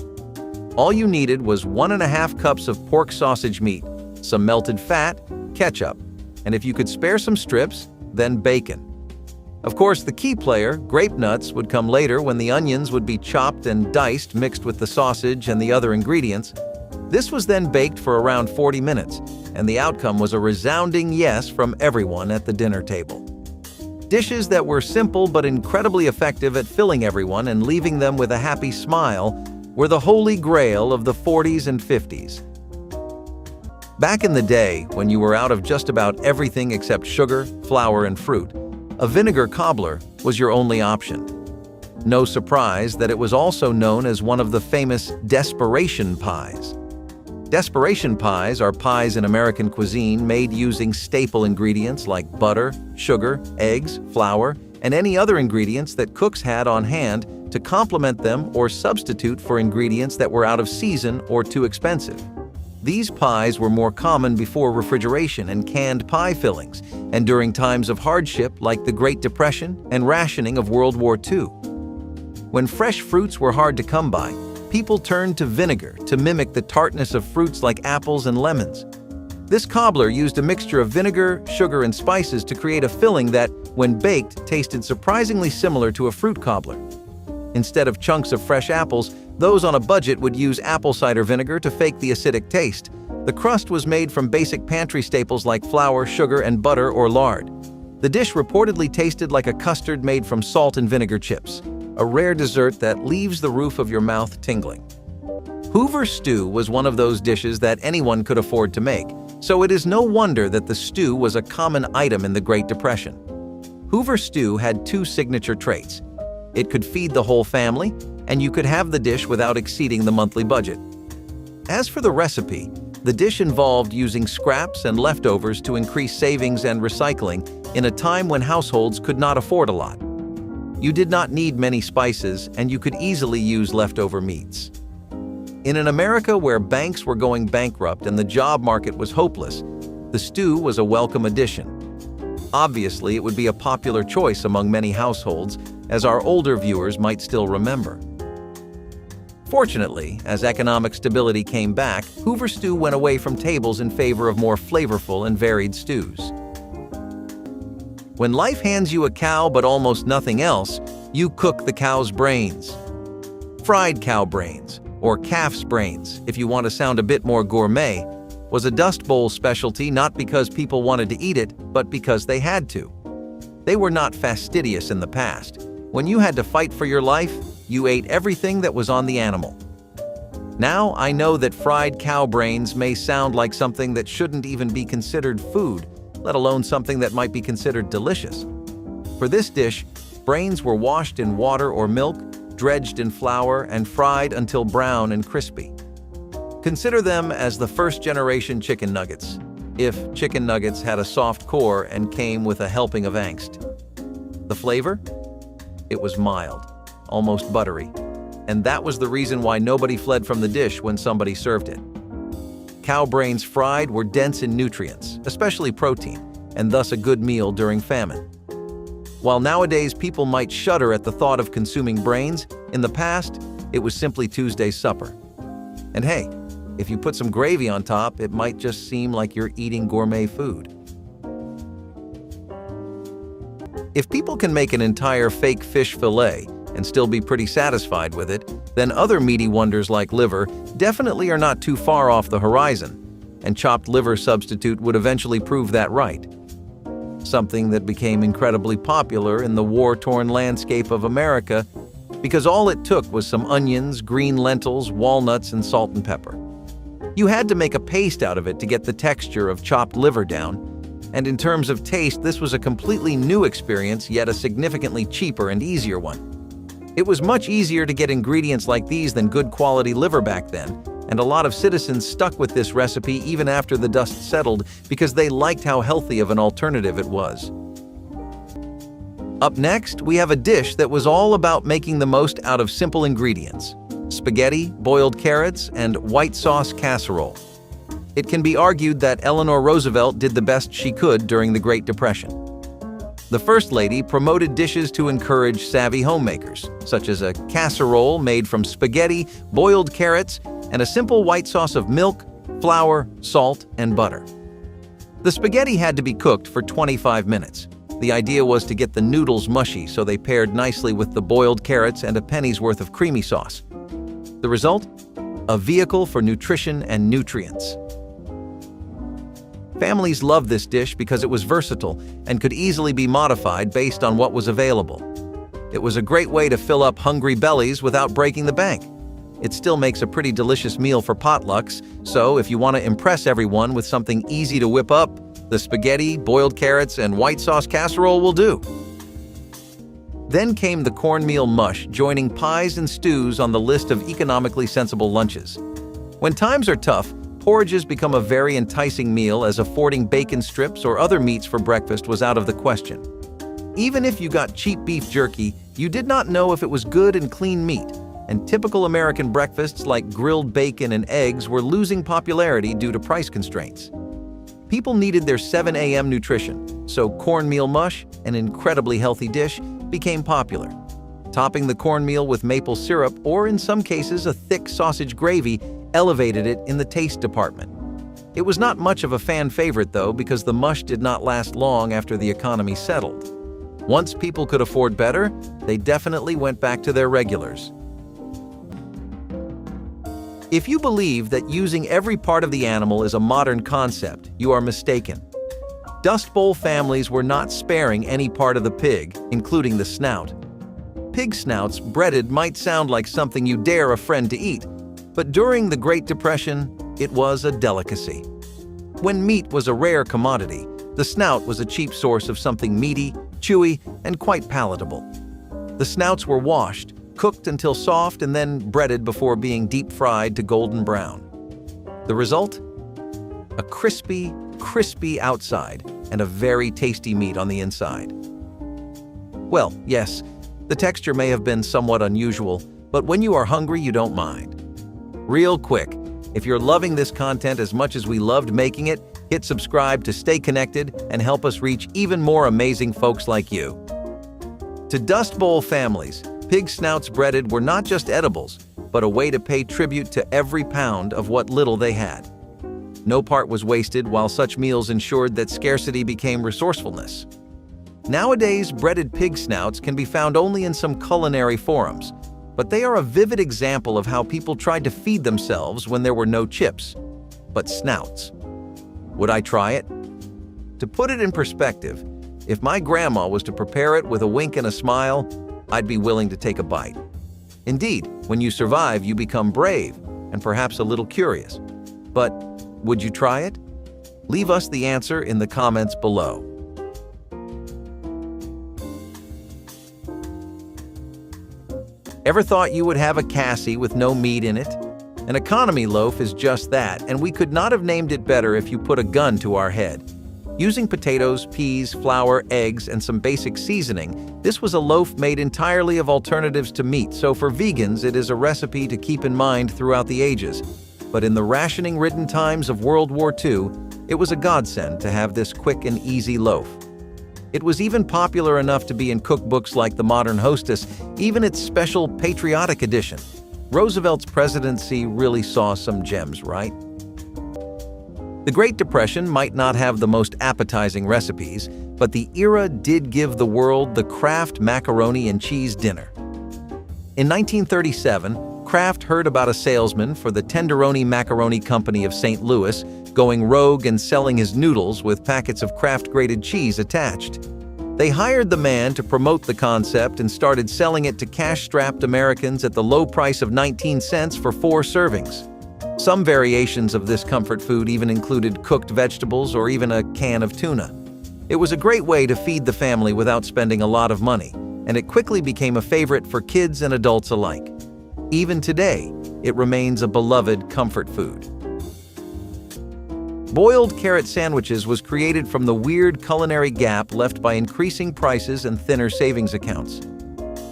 Speaker 1: All you needed was 1.5 cups of pork sausage meat, some melted fat, ketchup, and if you could spare some strips, then bacon. Of course, the key player, grape nuts, would come later when the onions would be chopped and diced mixed with the sausage and the other ingredients. This was then baked for around 40 minutes, and the outcome was a resounding yes from everyone at the dinner table. Dishes that were simple but incredibly effective at filling everyone and leaving them with a happy smile were the holy grail of the 40s and 50s. Back in the day, when you were out of just about everything except sugar, flour, and fruit, a vinegar cobbler was your only option. No surprise that it was also known as one of the famous desperation pies. Desperation pies are pies in American cuisine made using staple ingredients like butter, sugar, eggs, flour, and any other ingredients that cooks had on hand to complement them or substitute for ingredients that were out of season or too expensive. These pies were more common before refrigeration and canned pie fillings, and during times of hardship like the Great Depression and rationing of World War II. When fresh fruits were hard to come by, people turned to vinegar to mimic the tartness of fruits like apples and lemons. This cobbler used a mixture of vinegar, sugar, and spices to create a filling that, when baked, tasted surprisingly similar to a fruit cobbler. Instead of chunks of fresh apples, those on a budget would use apple cider vinegar to fake the acidic taste. The crust was made from basic pantry staples like flour, sugar, and butter or lard. The dish reportedly tasted like a custard made from salt and vinegar chips, a rare dessert that leaves the roof of your mouth tingling. Hoover stew was one of those dishes that anyone could afford to make, so it is no wonder that the stew was a common item in the Great Depression. Hoover stew had two signature traits. It could feed the whole family, and you could have the dish without exceeding the monthly budget. As for the recipe, the dish involved using scraps and leftovers to increase savings and recycling in a time when households could not afford a lot. You did not need many spices, and you could easily use leftover meats. In an America where banks were going bankrupt and the job market was hopeless, the stew was a welcome addition. Obviously, it would be a popular choice among many households, as our older viewers might still remember. Fortunately, as economic stability came back, Hoover stew went away from tables in favor of more flavorful and varied stews. When life hands you a cow but almost nothing else, you cook the cow's brains. Fried cow brains, or calf's brains, if you want to sound a bit more gourmet, was a Dust Bowl specialty not because people wanted to eat it, but because they had to. They were not fastidious in the past. When you had to fight for your life, you ate everything that was on the animal. Now I know that fried cow brains may sound like something that shouldn't even be considered food, let alone something that might be considered delicious. For this dish, brains were washed in water or milk, dredged in flour, and fried until brown and crispy. Consider them as the first-generation chicken nuggets, if chicken nuggets had a soft core and came with a helping of angst. The flavor? It was mild, almost buttery, and that was the reason why nobody fled from the dish when somebody served it. Cow brains fried were dense in nutrients, especially protein, and thus a good meal during famine. While nowadays people might shudder at the thought of consuming brains, in the past, it was simply Tuesday's supper. And hey, if you put some gravy on top, it might just seem like you're eating gourmet food. If people can make an entire fake fish fillet and still be pretty satisfied with it, then other meaty wonders like liver definitely are not too far off the horizon, and chopped liver substitute would eventually prove that right. Something that became incredibly popular in the war-torn landscape of America because all it took was some onions, green lentils, walnuts, and salt and pepper. You had to make a paste out of it to get the texture of chopped liver down, and in terms of taste, this was a completely new experience, yet a significantly cheaper and easier one. It was much easier to get ingredients like these than good quality liver back then, and a lot of citizens stuck with this recipe even after the dust settled because they liked how healthy of an alternative it was. Up next, we have a dish that was all about making the most out of simple ingredients: spaghetti, boiled carrots, and white sauce casserole. It can be argued that Eleanor Roosevelt did the best she could during the Great Depression. The First Lady promoted dishes to encourage savvy homemakers, such as a casserole made from spaghetti, boiled carrots, and a simple white sauce of milk, flour, salt, and butter. The spaghetti had to be cooked for 25 minutes. The idea was to get the noodles mushy so they paired nicely with the boiled carrots and a penny's worth of creamy sauce. The result? A vehicle for nutrition and nutrients. Families loved this dish because it was versatile and could easily be modified based on what was available. It was a great way to fill up hungry bellies without breaking the bank. It still makes a pretty delicious meal for potlucks, so if you want to impress everyone with something easy to whip up, the spaghetti, boiled carrots, and white sauce casserole will do. Then came the cornmeal mush, joining pies and stews on the list of economically sensible lunches. When times are tough, porridges become a very enticing meal, as affording bacon strips or other meats for breakfast was out of the question. Even if you got cheap beef jerky, you did not know if it was good and clean meat, and typical American breakfasts like grilled bacon and eggs were losing popularity due to price constraints. People needed their 7 a.m. nutrition, so cornmeal mush, an incredibly healthy dish, became popular. Topping the cornmeal with maple syrup, or in some cases a thick sausage gravy, elevated it in the taste department. It was not much of a fan favorite though, because the mush did not last long after the economy settled. Once people could afford better, they definitely went back to their regulars. If you believe that using every part of the animal is a modern concept, you are mistaken. Dust Bowl families were not sparing any part of the pig, including the snout. Pig snouts breaded might sound like something you dare a friend to eat, but during the Great Depression, it was a delicacy. When meat was a rare commodity, the snout was a cheap source of something meaty, chewy, and quite palatable. The snouts were washed, cooked until soft, and then breaded before being deep fried to golden brown. The result? A crispy outside and a very tasty meat on the inside. Well, yes, the texture may have been somewhat unusual, but when you are hungry, you don't mind. Real quick, if you're loving this content as much as we loved making it, hit subscribe to stay connected and help us reach even more amazing folks like you. To Dust Bowl families, pig snouts breaded were not just edibles, but a way to pay tribute to every pound of what little they had. No part was wasted, while such meals ensured that scarcity became resourcefulness. Nowadays, breaded pig snouts can be found only in some culinary forums, but they are a vivid example of how people tried to feed themselves when there were no chips, but snouts. Would I try it? To put it in perspective, if my grandma was to prepare it with a wink and a smile, I'd be willing to take a bite. Indeed, when you survive, you become brave and perhaps a little curious. But would you try it? Leave us the answer in the comments below. Ever thought you would have a cassie with no meat in it? An economy loaf is just that, and we could not have named it better if you put a gun to our head. Using potatoes, peas, flour, eggs, and some basic seasoning, this was a loaf made entirely of alternatives to meat, so for vegans it is a recipe to keep in mind throughout the ages. But in the rationing-ridden times of World War II, it was a godsend to have this quick and easy loaf. It was even popular enough to be in cookbooks like The Modern Hostess, even its special patriotic edition. Roosevelt's presidency really saw some gems, right? The Great Depression might not have the most appetizing recipes, but the era did give the world the Kraft macaroni and cheese dinner. In 1937, Kraft heard about a salesman for the Tenderoni Macaroni Company of St. Louis going rogue and selling his noodles with packets of Kraft grated cheese attached. They hired the man to promote the concept and started selling it to cash-strapped Americans at the low price of 19 cents for 4 servings. Some variations of this comfort food even included cooked vegetables or even a can of tuna. It was a great way to feed the family without spending a lot of money, and it quickly became a favorite for kids and adults alike. Even today, it remains a beloved comfort food. Boiled carrot sandwiches was created from the weird culinary gap left by increasing prices and thinner savings accounts.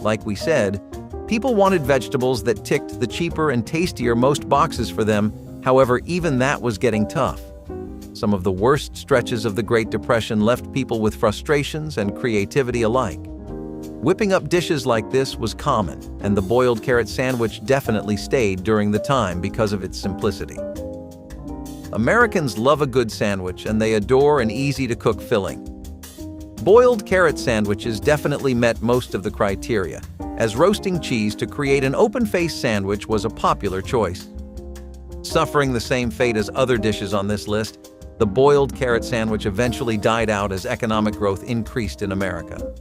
Speaker 1: Like we said, people wanted vegetables that ticked the cheaper and tastier most boxes for them. However, even that was getting tough. Some of the worst stretches of the Great Depression left people with frustrations and creativity alike. Whipping up dishes like this was common, and the boiled carrot sandwich definitely stayed during the time because of its simplicity. Americans love a good sandwich, and they adore an easy-to-cook filling. Boiled carrot sandwiches definitely met most of the criteria, as roasting cheese to create an open-faced sandwich was a popular choice. Suffering the same fate as other dishes on this list, the boiled carrot sandwich eventually died out as economic growth increased in America.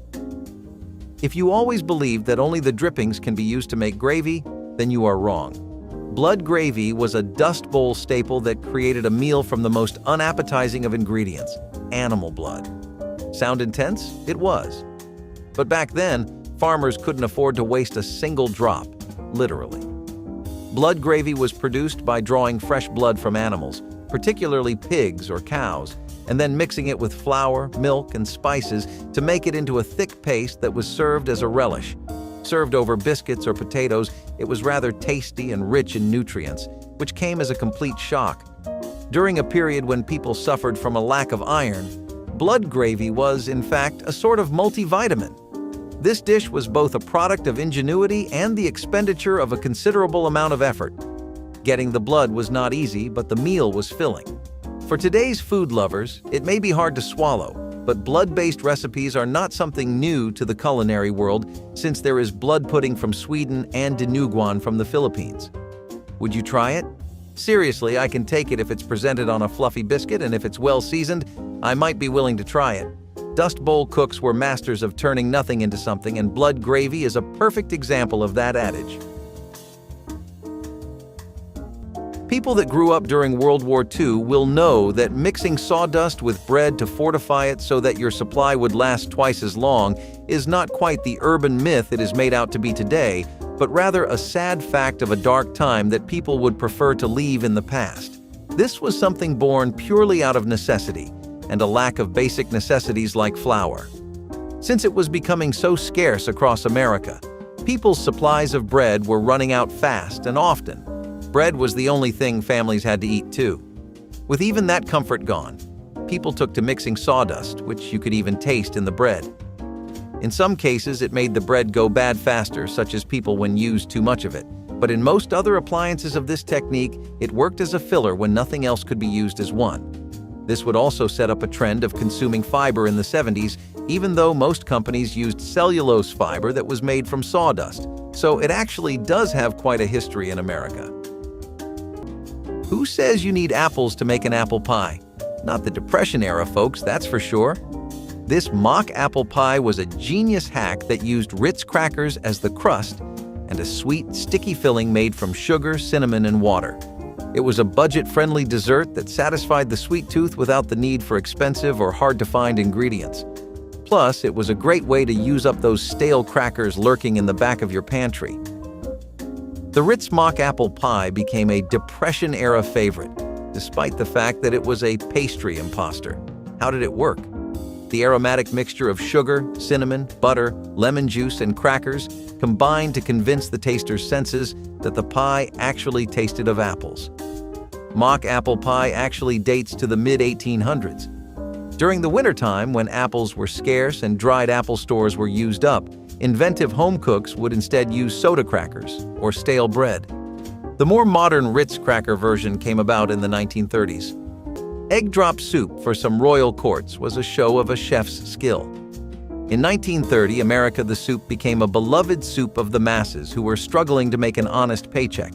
Speaker 1: If you always believed that only the drippings can be used to make gravy, then you are wrong. Blood gravy was a Dust Bowl staple that created a meal from the most unappetizing of ingredients, animal blood. Sound intense? It was. But back then, farmers couldn't afford to waste a single drop, literally. Blood gravy was produced by drawing fresh blood from animals, particularly pigs or cows, and then mixing it with flour, milk, and spices to make it into a thick paste that was served as a relish. Served over biscuits or potatoes, it was rather tasty and rich in nutrients, which came as a complete shock. During a period when people suffered from a lack of iron, blood gravy was, in fact, a sort of multivitamin. This dish was both a product of ingenuity and the expenditure of a considerable amount of effort. Getting the blood was not easy, but the meal was filling. For today's food lovers, it may be hard to swallow, but blood-based recipes are not something new to the culinary world, since there is blood pudding from Sweden and dinuguan from the Philippines. Would you try it? Seriously, I can take it if it's presented on a fluffy biscuit, and if it's well seasoned, I might be willing to try it. Dust Bowl cooks were masters of turning nothing into something, and blood gravy is a perfect example of that adage. People that grew up during World War II will know that mixing sawdust with bread to fortify it so that your supply would last twice as long is not quite the urban myth it is made out to be today, but rather a sad fact of a dark time that people would prefer to leave in the past. This was something born purely out of necessity, and a lack of basic necessities like flour. Since it was becoming so scarce across America, people's supplies of bread were running out fast and often. Bread was the only thing families had to eat too. With even that comfort gone, people took to mixing sawdust, which you could even taste in the bread. In some cases, it made the bread go bad faster, such as people when used too much of it. But in most other appliances of this technique, it worked as a filler when nothing else could be used as one. This would also set up a trend of consuming fiber in the 70s, even though most companies used cellulose fiber that was made from sawdust. So it actually does have quite a history in America. Who says you need apples to make an apple pie? Not the Depression era, folks, that's for sure. This mock apple pie was a genius hack that used Ritz crackers as the crust and a sweet, sticky filling made from sugar, cinnamon, and water. It was a budget-friendly dessert that satisfied the sweet tooth without the need for expensive or hard-to-find ingredients. Plus, it was a great way to use up those stale crackers lurking in the back of your pantry. The Ritz mock apple pie became a Depression-era favorite, despite the fact that it was a pastry imposter. How did it work? The aromatic mixture of sugar, cinnamon, butter, lemon juice, and crackers combined to convince the taster's senses that the pie actually tasted of apples. Mock apple pie actually dates to the mid-1800s. During the wintertime, when apples were scarce and dried apple stores were used up, inventive home cooks would instead use soda crackers or stale bread. The more modern Ritz cracker version came about in the 1930s. Egg drop soup for some royal courts was a show of a chef's skill. In 1930, America, the soup became a beloved soup of the masses who were struggling to make an honest paycheck.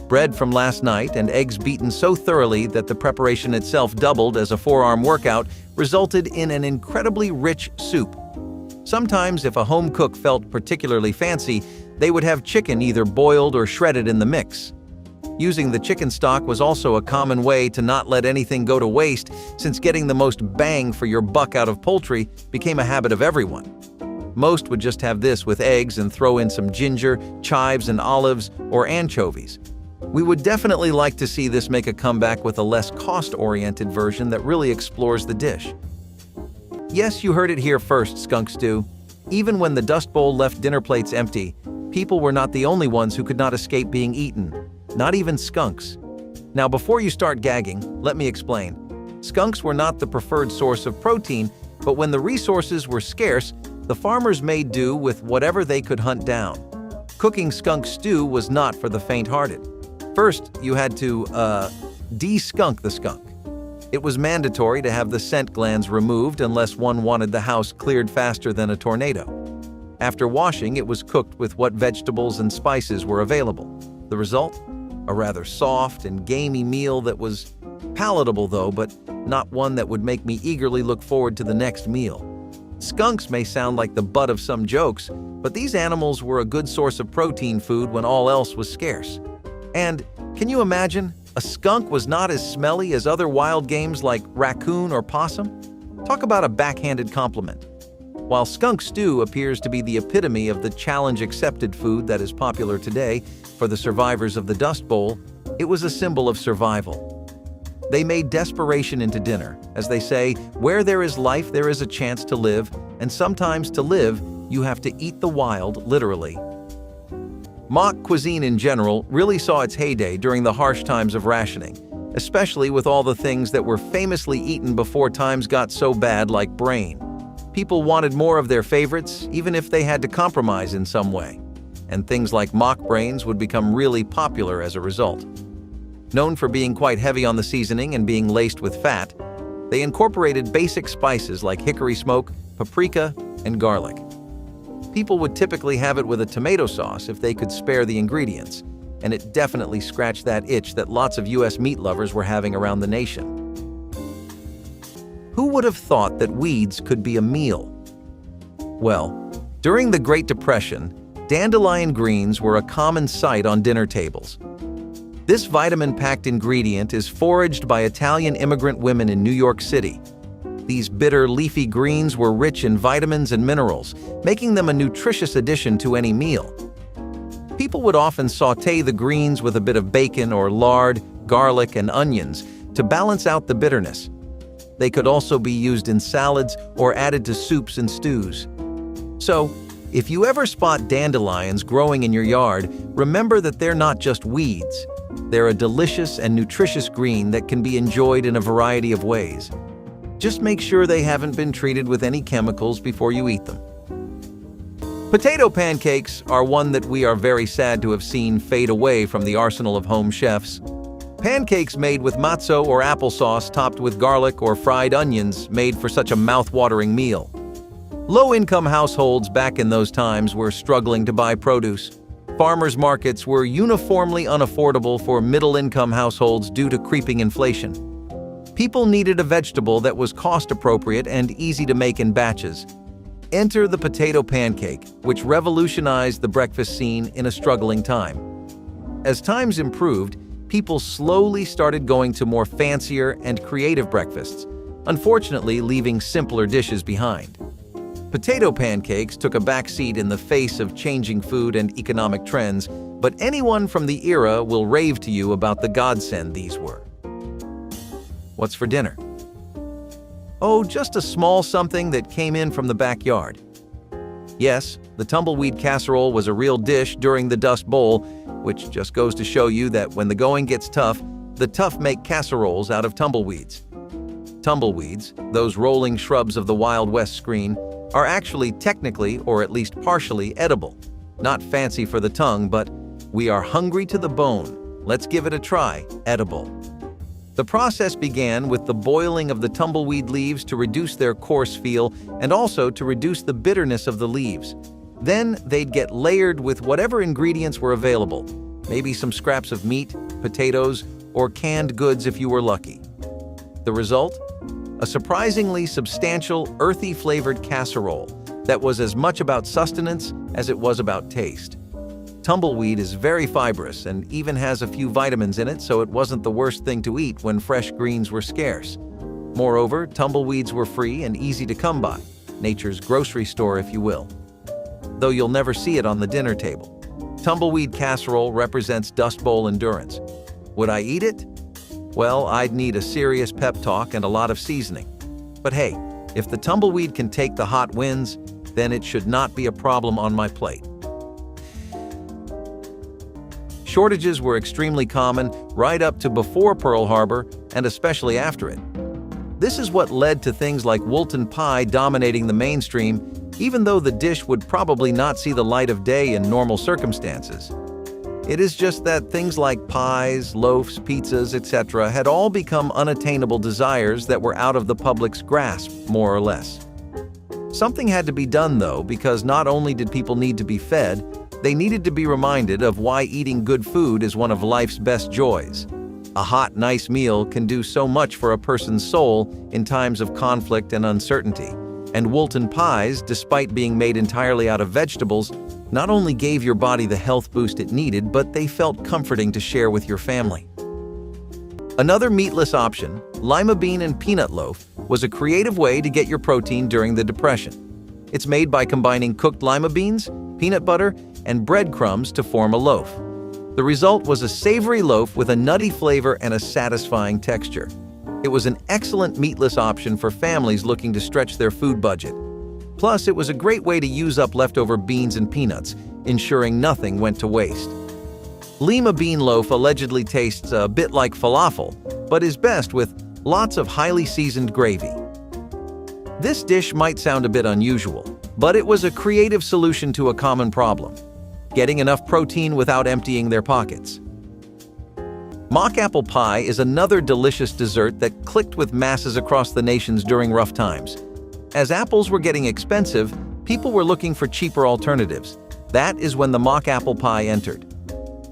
Speaker 1: Bread from last night and eggs beaten so thoroughly that the preparation itself doubled as a forearm workout resulted in an incredibly rich soup. Sometimes, if a home cook felt particularly fancy, they would have chicken either boiled or shredded in the mix. Using the chicken stock was also a common way to not let anything go to waste, since getting the most bang for your buck out of poultry became a habit of everyone. Most would just have this with eggs and throw in some ginger, chives and olives, or anchovies. We would definitely like to see this make a comeback with a less cost-oriented version that really explores the dish. Yes, you heard it here first, Skunk Stew. Even when the Dust Bowl left dinner plates empty, people were not the only ones who could not escape being eaten. Not even skunks. Now, before you start gagging, let me explain. Skunks were not the preferred source of protein, but when the resources were scarce, the farmers made do with whatever they could hunt down. Cooking skunk stew was not for the faint-hearted. First, you had to, de-skunk the skunk. It was mandatory to have the scent glands removed unless one wanted the house cleared faster than a tornado. After washing, it was cooked with what vegetables and spices were available. The result? A rather soft and gamey meal that was palatable though, but not one that would make me eagerly look forward to the next meal. Skunks may sound like the butt of some jokes, but these animals were a good source of protein food when all else was scarce. And can you imagine? A skunk was not as smelly as other wild games like raccoon or possum. Talk about a backhanded compliment. While skunk stew appears to be the epitome of the challenge-accepted food that is popular today for the survivors of the Dust Bowl, it was a symbol of survival. They made desperation into dinner. As they say, where there is life, there is a chance to live, and sometimes to live, you have to eat the wild, literally. Mock cuisine in general really saw its heyday during the harsh times of rationing, especially with all the things that were famously eaten before times got so bad, like brain. People wanted more of their favorites, even if they had to compromise in some way. And things like mock brains would become really popular as a result. Known for being quite heavy on the seasoning and being laced with fat, they incorporated basic spices like hickory smoke, paprika, and garlic. People would typically have it with a tomato sauce if they could spare the ingredients, and it definitely scratched that itch that lots of US meat lovers were having around the nation. Who would have thought that weeds could be a meal? Well, during the Great Depression, dandelion greens were a common sight on dinner tables. This vitamin-packed ingredient is foraged by Italian immigrant women in New York City. These bitter, leafy greens were rich in vitamins and minerals, making them a nutritious addition to any meal. People would often sauté the greens with a bit of bacon or lard, garlic, and onions to balance out the bitterness. They could also be used in salads or added to soups and stews. So, if you ever spot dandelions growing in your yard, remember that they're not just weeds. They're a delicious and nutritious green that can be enjoyed in a variety of ways. Just make sure they haven't been treated with any chemicals before you eat them. Potato pancakes are one that we are very sad to have seen fade away from the arsenal of home chefs. Pancakes made with matzo or applesauce topped with garlic or fried onions made for such a mouth-watering meal. Low-income households back in those times were struggling to buy produce. Farmers' markets were uniformly unaffordable for middle-income households due to creeping inflation. People needed a vegetable that was cost-appropriate and easy to make in batches. Enter the potato pancake, which revolutionized the breakfast scene in a struggling time. As times improved, people slowly started going to more fancier and creative breakfasts, unfortunately leaving simpler dishes behind. Potato pancakes took a backseat in the face of changing food and economic trends, but anyone from the era will rave to you about the godsend these were. What's for dinner? Oh, just a small something that came in from the backyard. Yes, the tumbleweed casserole was a real dish during the Dust Bowl, which just goes to show you that when the going gets tough, the tough make casseroles out of tumbleweeds. Tumbleweeds, those rolling shrubs of the Wild West screen, are actually technically, or at least partially, edible. Not fancy for the tongue, but we are hungry to the bone. Let's give it a try, edible. The process began with the boiling of the tumbleweed leaves to reduce their coarse feel and also to reduce the bitterness of the leaves. Then they'd get layered with whatever ingredients were available, maybe some scraps of meat, potatoes, or canned goods if you were lucky. The result? A surprisingly substantial, earthy-flavored casserole that was as much about sustenance as it was about taste. Tumbleweed is very fibrous and even has a few vitamins in it, so it wasn't the worst thing to eat when fresh greens were scarce. Moreover, tumbleweeds were free and easy to come by, nature's grocery store if you will. Though you'll never see it on the dinner table. Tumbleweed casserole represents Dust Bowl endurance. Would I eat it? Well, I'd need a serious pep talk and a lot of seasoning. But hey, if the tumbleweed can take the hot winds, then it should not be a problem on my plate. Shortages were extremely common right up to before Pearl Harbor and especially after it. This is what led to things like Woolton pie dominating the mainstream, even though the dish would probably not see the light of day in normal circumstances. It is just that things like pies, loaves, pizzas, etc. had all become unattainable desires that were out of the public's grasp, more or less. Something had to be done, though, because not only did people need to be fed, they needed to be reminded of why eating good food is one of life's best joys. A hot, nice meal can do so much for a person's soul in times of conflict and uncertainty. And Woolton pies, despite being made entirely out of vegetables, not only gave your body the health boost it needed, but they felt comforting to share with your family. Another meatless option, lima bean and peanut loaf, was a creative way to get your protein during the Depression. It's made by combining cooked lima beans, peanut butter, and breadcrumbs to form a loaf. The result was a savory loaf with a nutty flavor and a satisfying texture. It was an excellent meatless option for families looking to stretch their food budget. Plus, it was a great way to use up leftover beans and peanuts, ensuring nothing went to waste. Lima bean loaf allegedly tastes a bit like falafel, but is best with lots of highly seasoned gravy. This dish might sound a bit unusual, but it was a creative solution to a common problem: getting enough protein without emptying their pockets. Mock apple pie is another delicious dessert that clicked with masses across the nations during rough times. As apples were getting expensive, people were looking for cheaper alternatives. That is when the mock apple pie entered.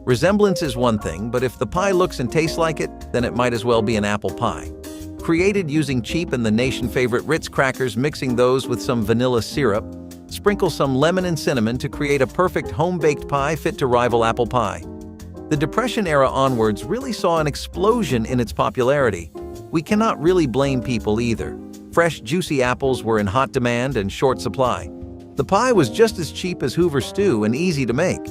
Speaker 1: Resemblance is one thing, but if the pie looks and tastes like it, then it might as well be an apple pie. Created using cheap and the nation-favorite Ritz crackers, mixing those with some vanilla syrup, sprinkle some lemon and cinnamon to create a perfect home-baked pie fit to rival apple pie. The Depression era onwards really saw an explosion in its popularity. We cannot really blame people either. Fresh, juicy apples were in hot demand and short supply. The pie was just as cheap as Hoover stew and easy to make.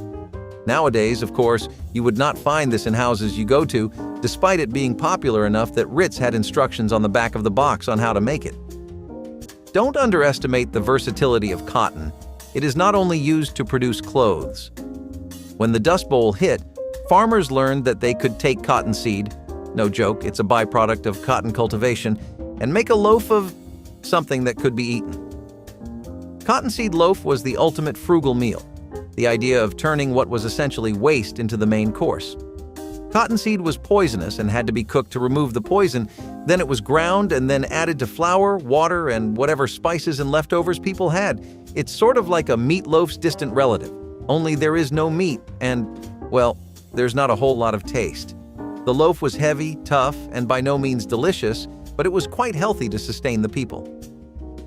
Speaker 1: Nowadays, of course, you would not find this in houses you go to, despite it being popular enough that Ritz had instructions on the back of the box on how to make it. Don't underestimate the versatility of cotton. It is not only used to produce clothes. When the Dust Bowl hit, farmers learned that they could take cottonseed, no joke, it's a byproduct of cotton cultivation, and make a loaf of something that could be eaten. Cottonseed loaf was the ultimate frugal meal, the idea of turning what was essentially waste into the main course. Cottonseed was poisonous and had to be cooked to remove the poison. Then it was ground and then added to flour, water, and whatever spices and leftovers people had. It's sort of like a meatloaf's distant relative, only there is no meat and, well, there's not a whole lot of taste. The loaf was heavy, tough, and by no means delicious, but it was quite healthy to sustain the people.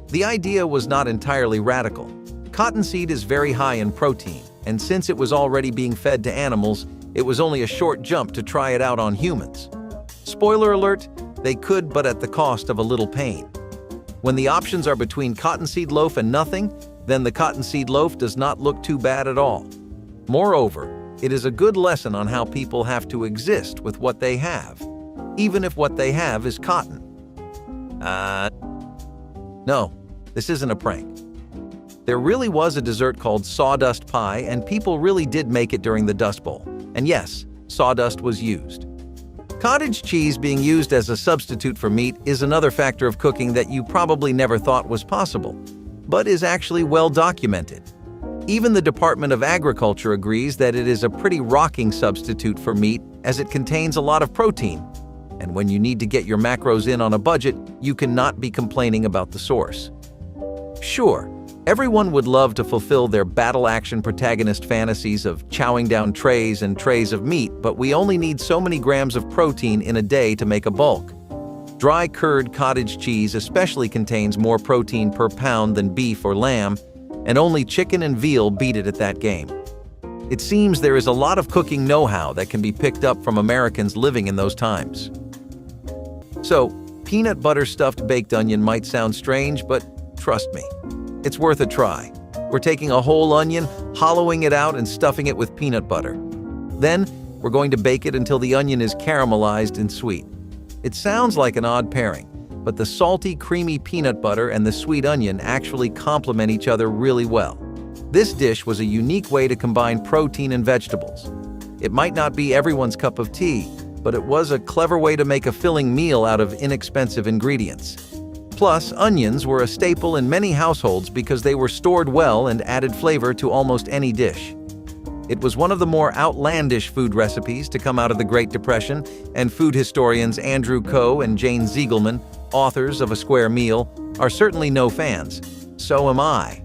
Speaker 1: The idea was not entirely radical. Cottonseed is very high in protein, and since it was already being fed to animals, it was only a short jump to try it out on humans. Spoiler alert, they could, but at the cost of a little pain. When the options are between cottonseed loaf and nothing, then the cottonseed loaf does not look too bad at all. Moreover, it is a good lesson on how people have to exist with what they have, even if what they have is cotton. No, this isn't a prank. There really was a dessert called sawdust pie, and people really did make it during the Dust Bowl. And yes, sawdust was used. Cottage cheese being used as a substitute for meat is another factor of cooking that you probably never thought was possible, but is actually well documented. Even the Department of Agriculture agrees that it is a pretty rocking substitute for meat as it contains a lot of protein. And when you need to get your macros in on a budget, you cannot be complaining about the source. Sure, everyone would love to fulfill their battle-action protagonist fantasies of chowing down trays and trays of meat, but we only need so many grams of protein in a day to make a bulk. Dry curd cottage cheese especially contains more protein per pound than beef or lamb, and only chicken and veal beat it at that game. It seems there is a lot of cooking know-how that can be picked up from Americans living in those times. So, peanut butter stuffed baked onion might sound strange, but trust me, it's worth a try. We're taking a whole onion, hollowing it out and stuffing it with peanut butter. Then, we're going to bake it until the onion is caramelized and sweet. It sounds like an odd pairing, but the salty, creamy peanut butter and the sweet onion actually complement each other really well. This dish was a unique way to combine protein and vegetables. It might not be everyone's cup of tea, but it was a clever way to make a filling meal out of inexpensive ingredients. Plus, onions were a staple in many households because they were stored well and added flavor to almost any dish. It was one of the more outlandish food recipes to come out of the Great Depression, and food historians Andrew Coe and Jane Ziegelman, authors of A Square Meal, are certainly no fans. So am I.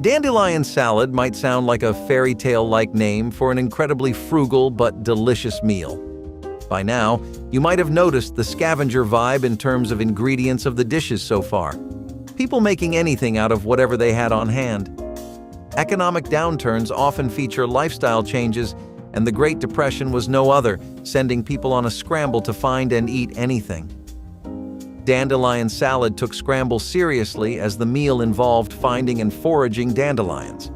Speaker 1: Dandelion salad might sound like a fairy tale-like name for an incredibly frugal but delicious meal. By now, you might have noticed the scavenger vibe in terms of ingredients of the dishes so far. People making anything out of whatever they had on hand. Economic downturns often feature lifestyle changes, and the Great Depression was no other, sending people on a scramble to find and eat anything. Dandelion salad took scramble seriously as the meal involved finding and foraging dandelions.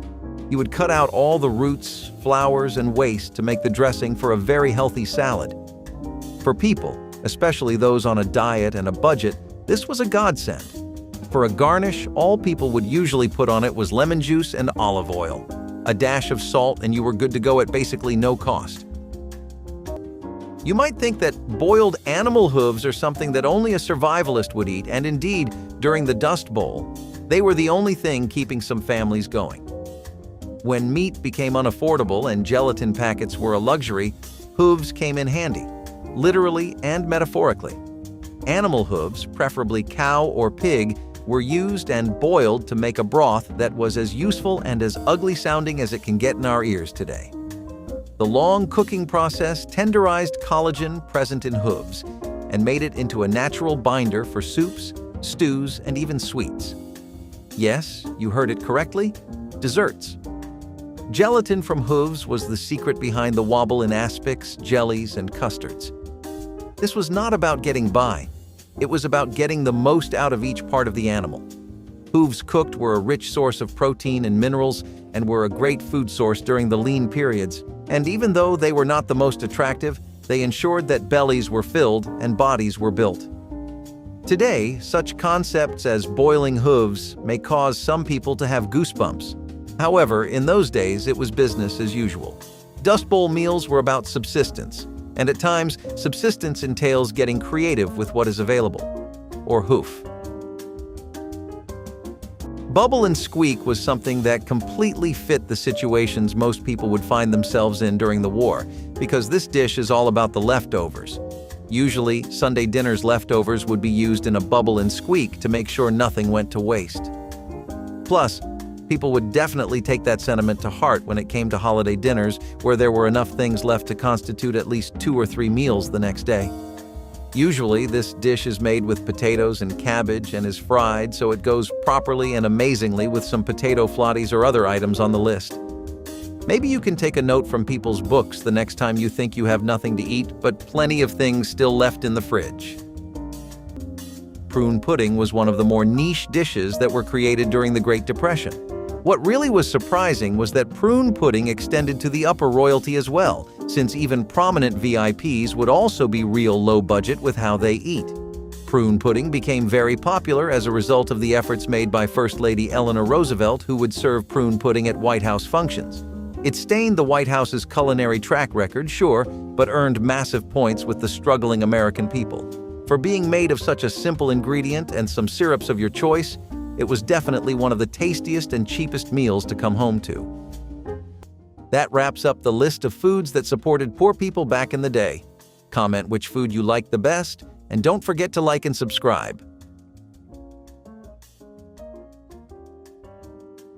Speaker 1: You would cut out all the roots, flowers, and waste to make the dressing for a very healthy salad. For people, especially those on a diet and a budget, this was a godsend. For a garnish, all people would usually put on it was lemon juice and olive oil, a dash of salt, and you were good to go at basically no cost. You might think that boiled animal hooves are something that only a survivalist would eat, and indeed, during the Dust Bowl, they were the only thing keeping some families going. When meat became unaffordable and gelatin packets were a luxury, hooves came in handy, literally and metaphorically. Animal hooves, preferably cow or pig, were used and boiled to make a broth that was as useful and as ugly sounding as it can get in our ears today. The long cooking process tenderized collagen present in hooves and made it into a natural binder for soups, stews, and even sweets. Yes, you heard it correctly, desserts. Gelatin from hooves was the secret behind the wobble in aspics, jellies, and custards. This was not about getting by. It was about getting the most out of each part of the animal. Hooves cooked were a rich source of protein and minerals and were a great food source during the lean periods, and even though they were not the most attractive, they ensured that bellies were filled and bodies were built. Today, such concepts as boiling hooves may cause some people to have goosebumps. However, in those days, it was business as usual. Dust Bowl meals were about subsistence, and at times, subsistence entails getting creative with what is available, or hoof. Bubble and squeak was something that completely fit the situations most people would find themselves in during the war, because this dish is all about the leftovers. Usually, Sunday dinner's leftovers would be used in a bubble and squeak to make sure nothing went to waste. Plus, people would definitely take that sentiment to heart when it came to holiday dinners where there were enough things left to constitute at least 2 or 3 meals the next day. Usually, this dish is made with potatoes and cabbage and is fried, so it goes properly and amazingly with some potato flotties or other items on the list. Maybe you can take a note from people's books the next time you think you have nothing to eat, but plenty of things still left in the fridge. Prune pudding was one of the more niche dishes that were created during the Great Depression. What really was surprising was that prune pudding extended to the upper royalty as well, since even prominent VIPs would also be real low budget with how they eat. Prune pudding became very popular as a result of the efforts made by First Lady Eleanor Roosevelt, who would serve prune pudding at White House functions. It stained the White House's culinary track record, sure, but earned massive points with the struggling American people. For being made of such a simple ingredient and some syrups of your choice, it was definitely one of the tastiest and cheapest meals to come home to. That wraps up the list of foods that supported poor people back in the day. Comment which food you liked the best, and don't forget to like and subscribe.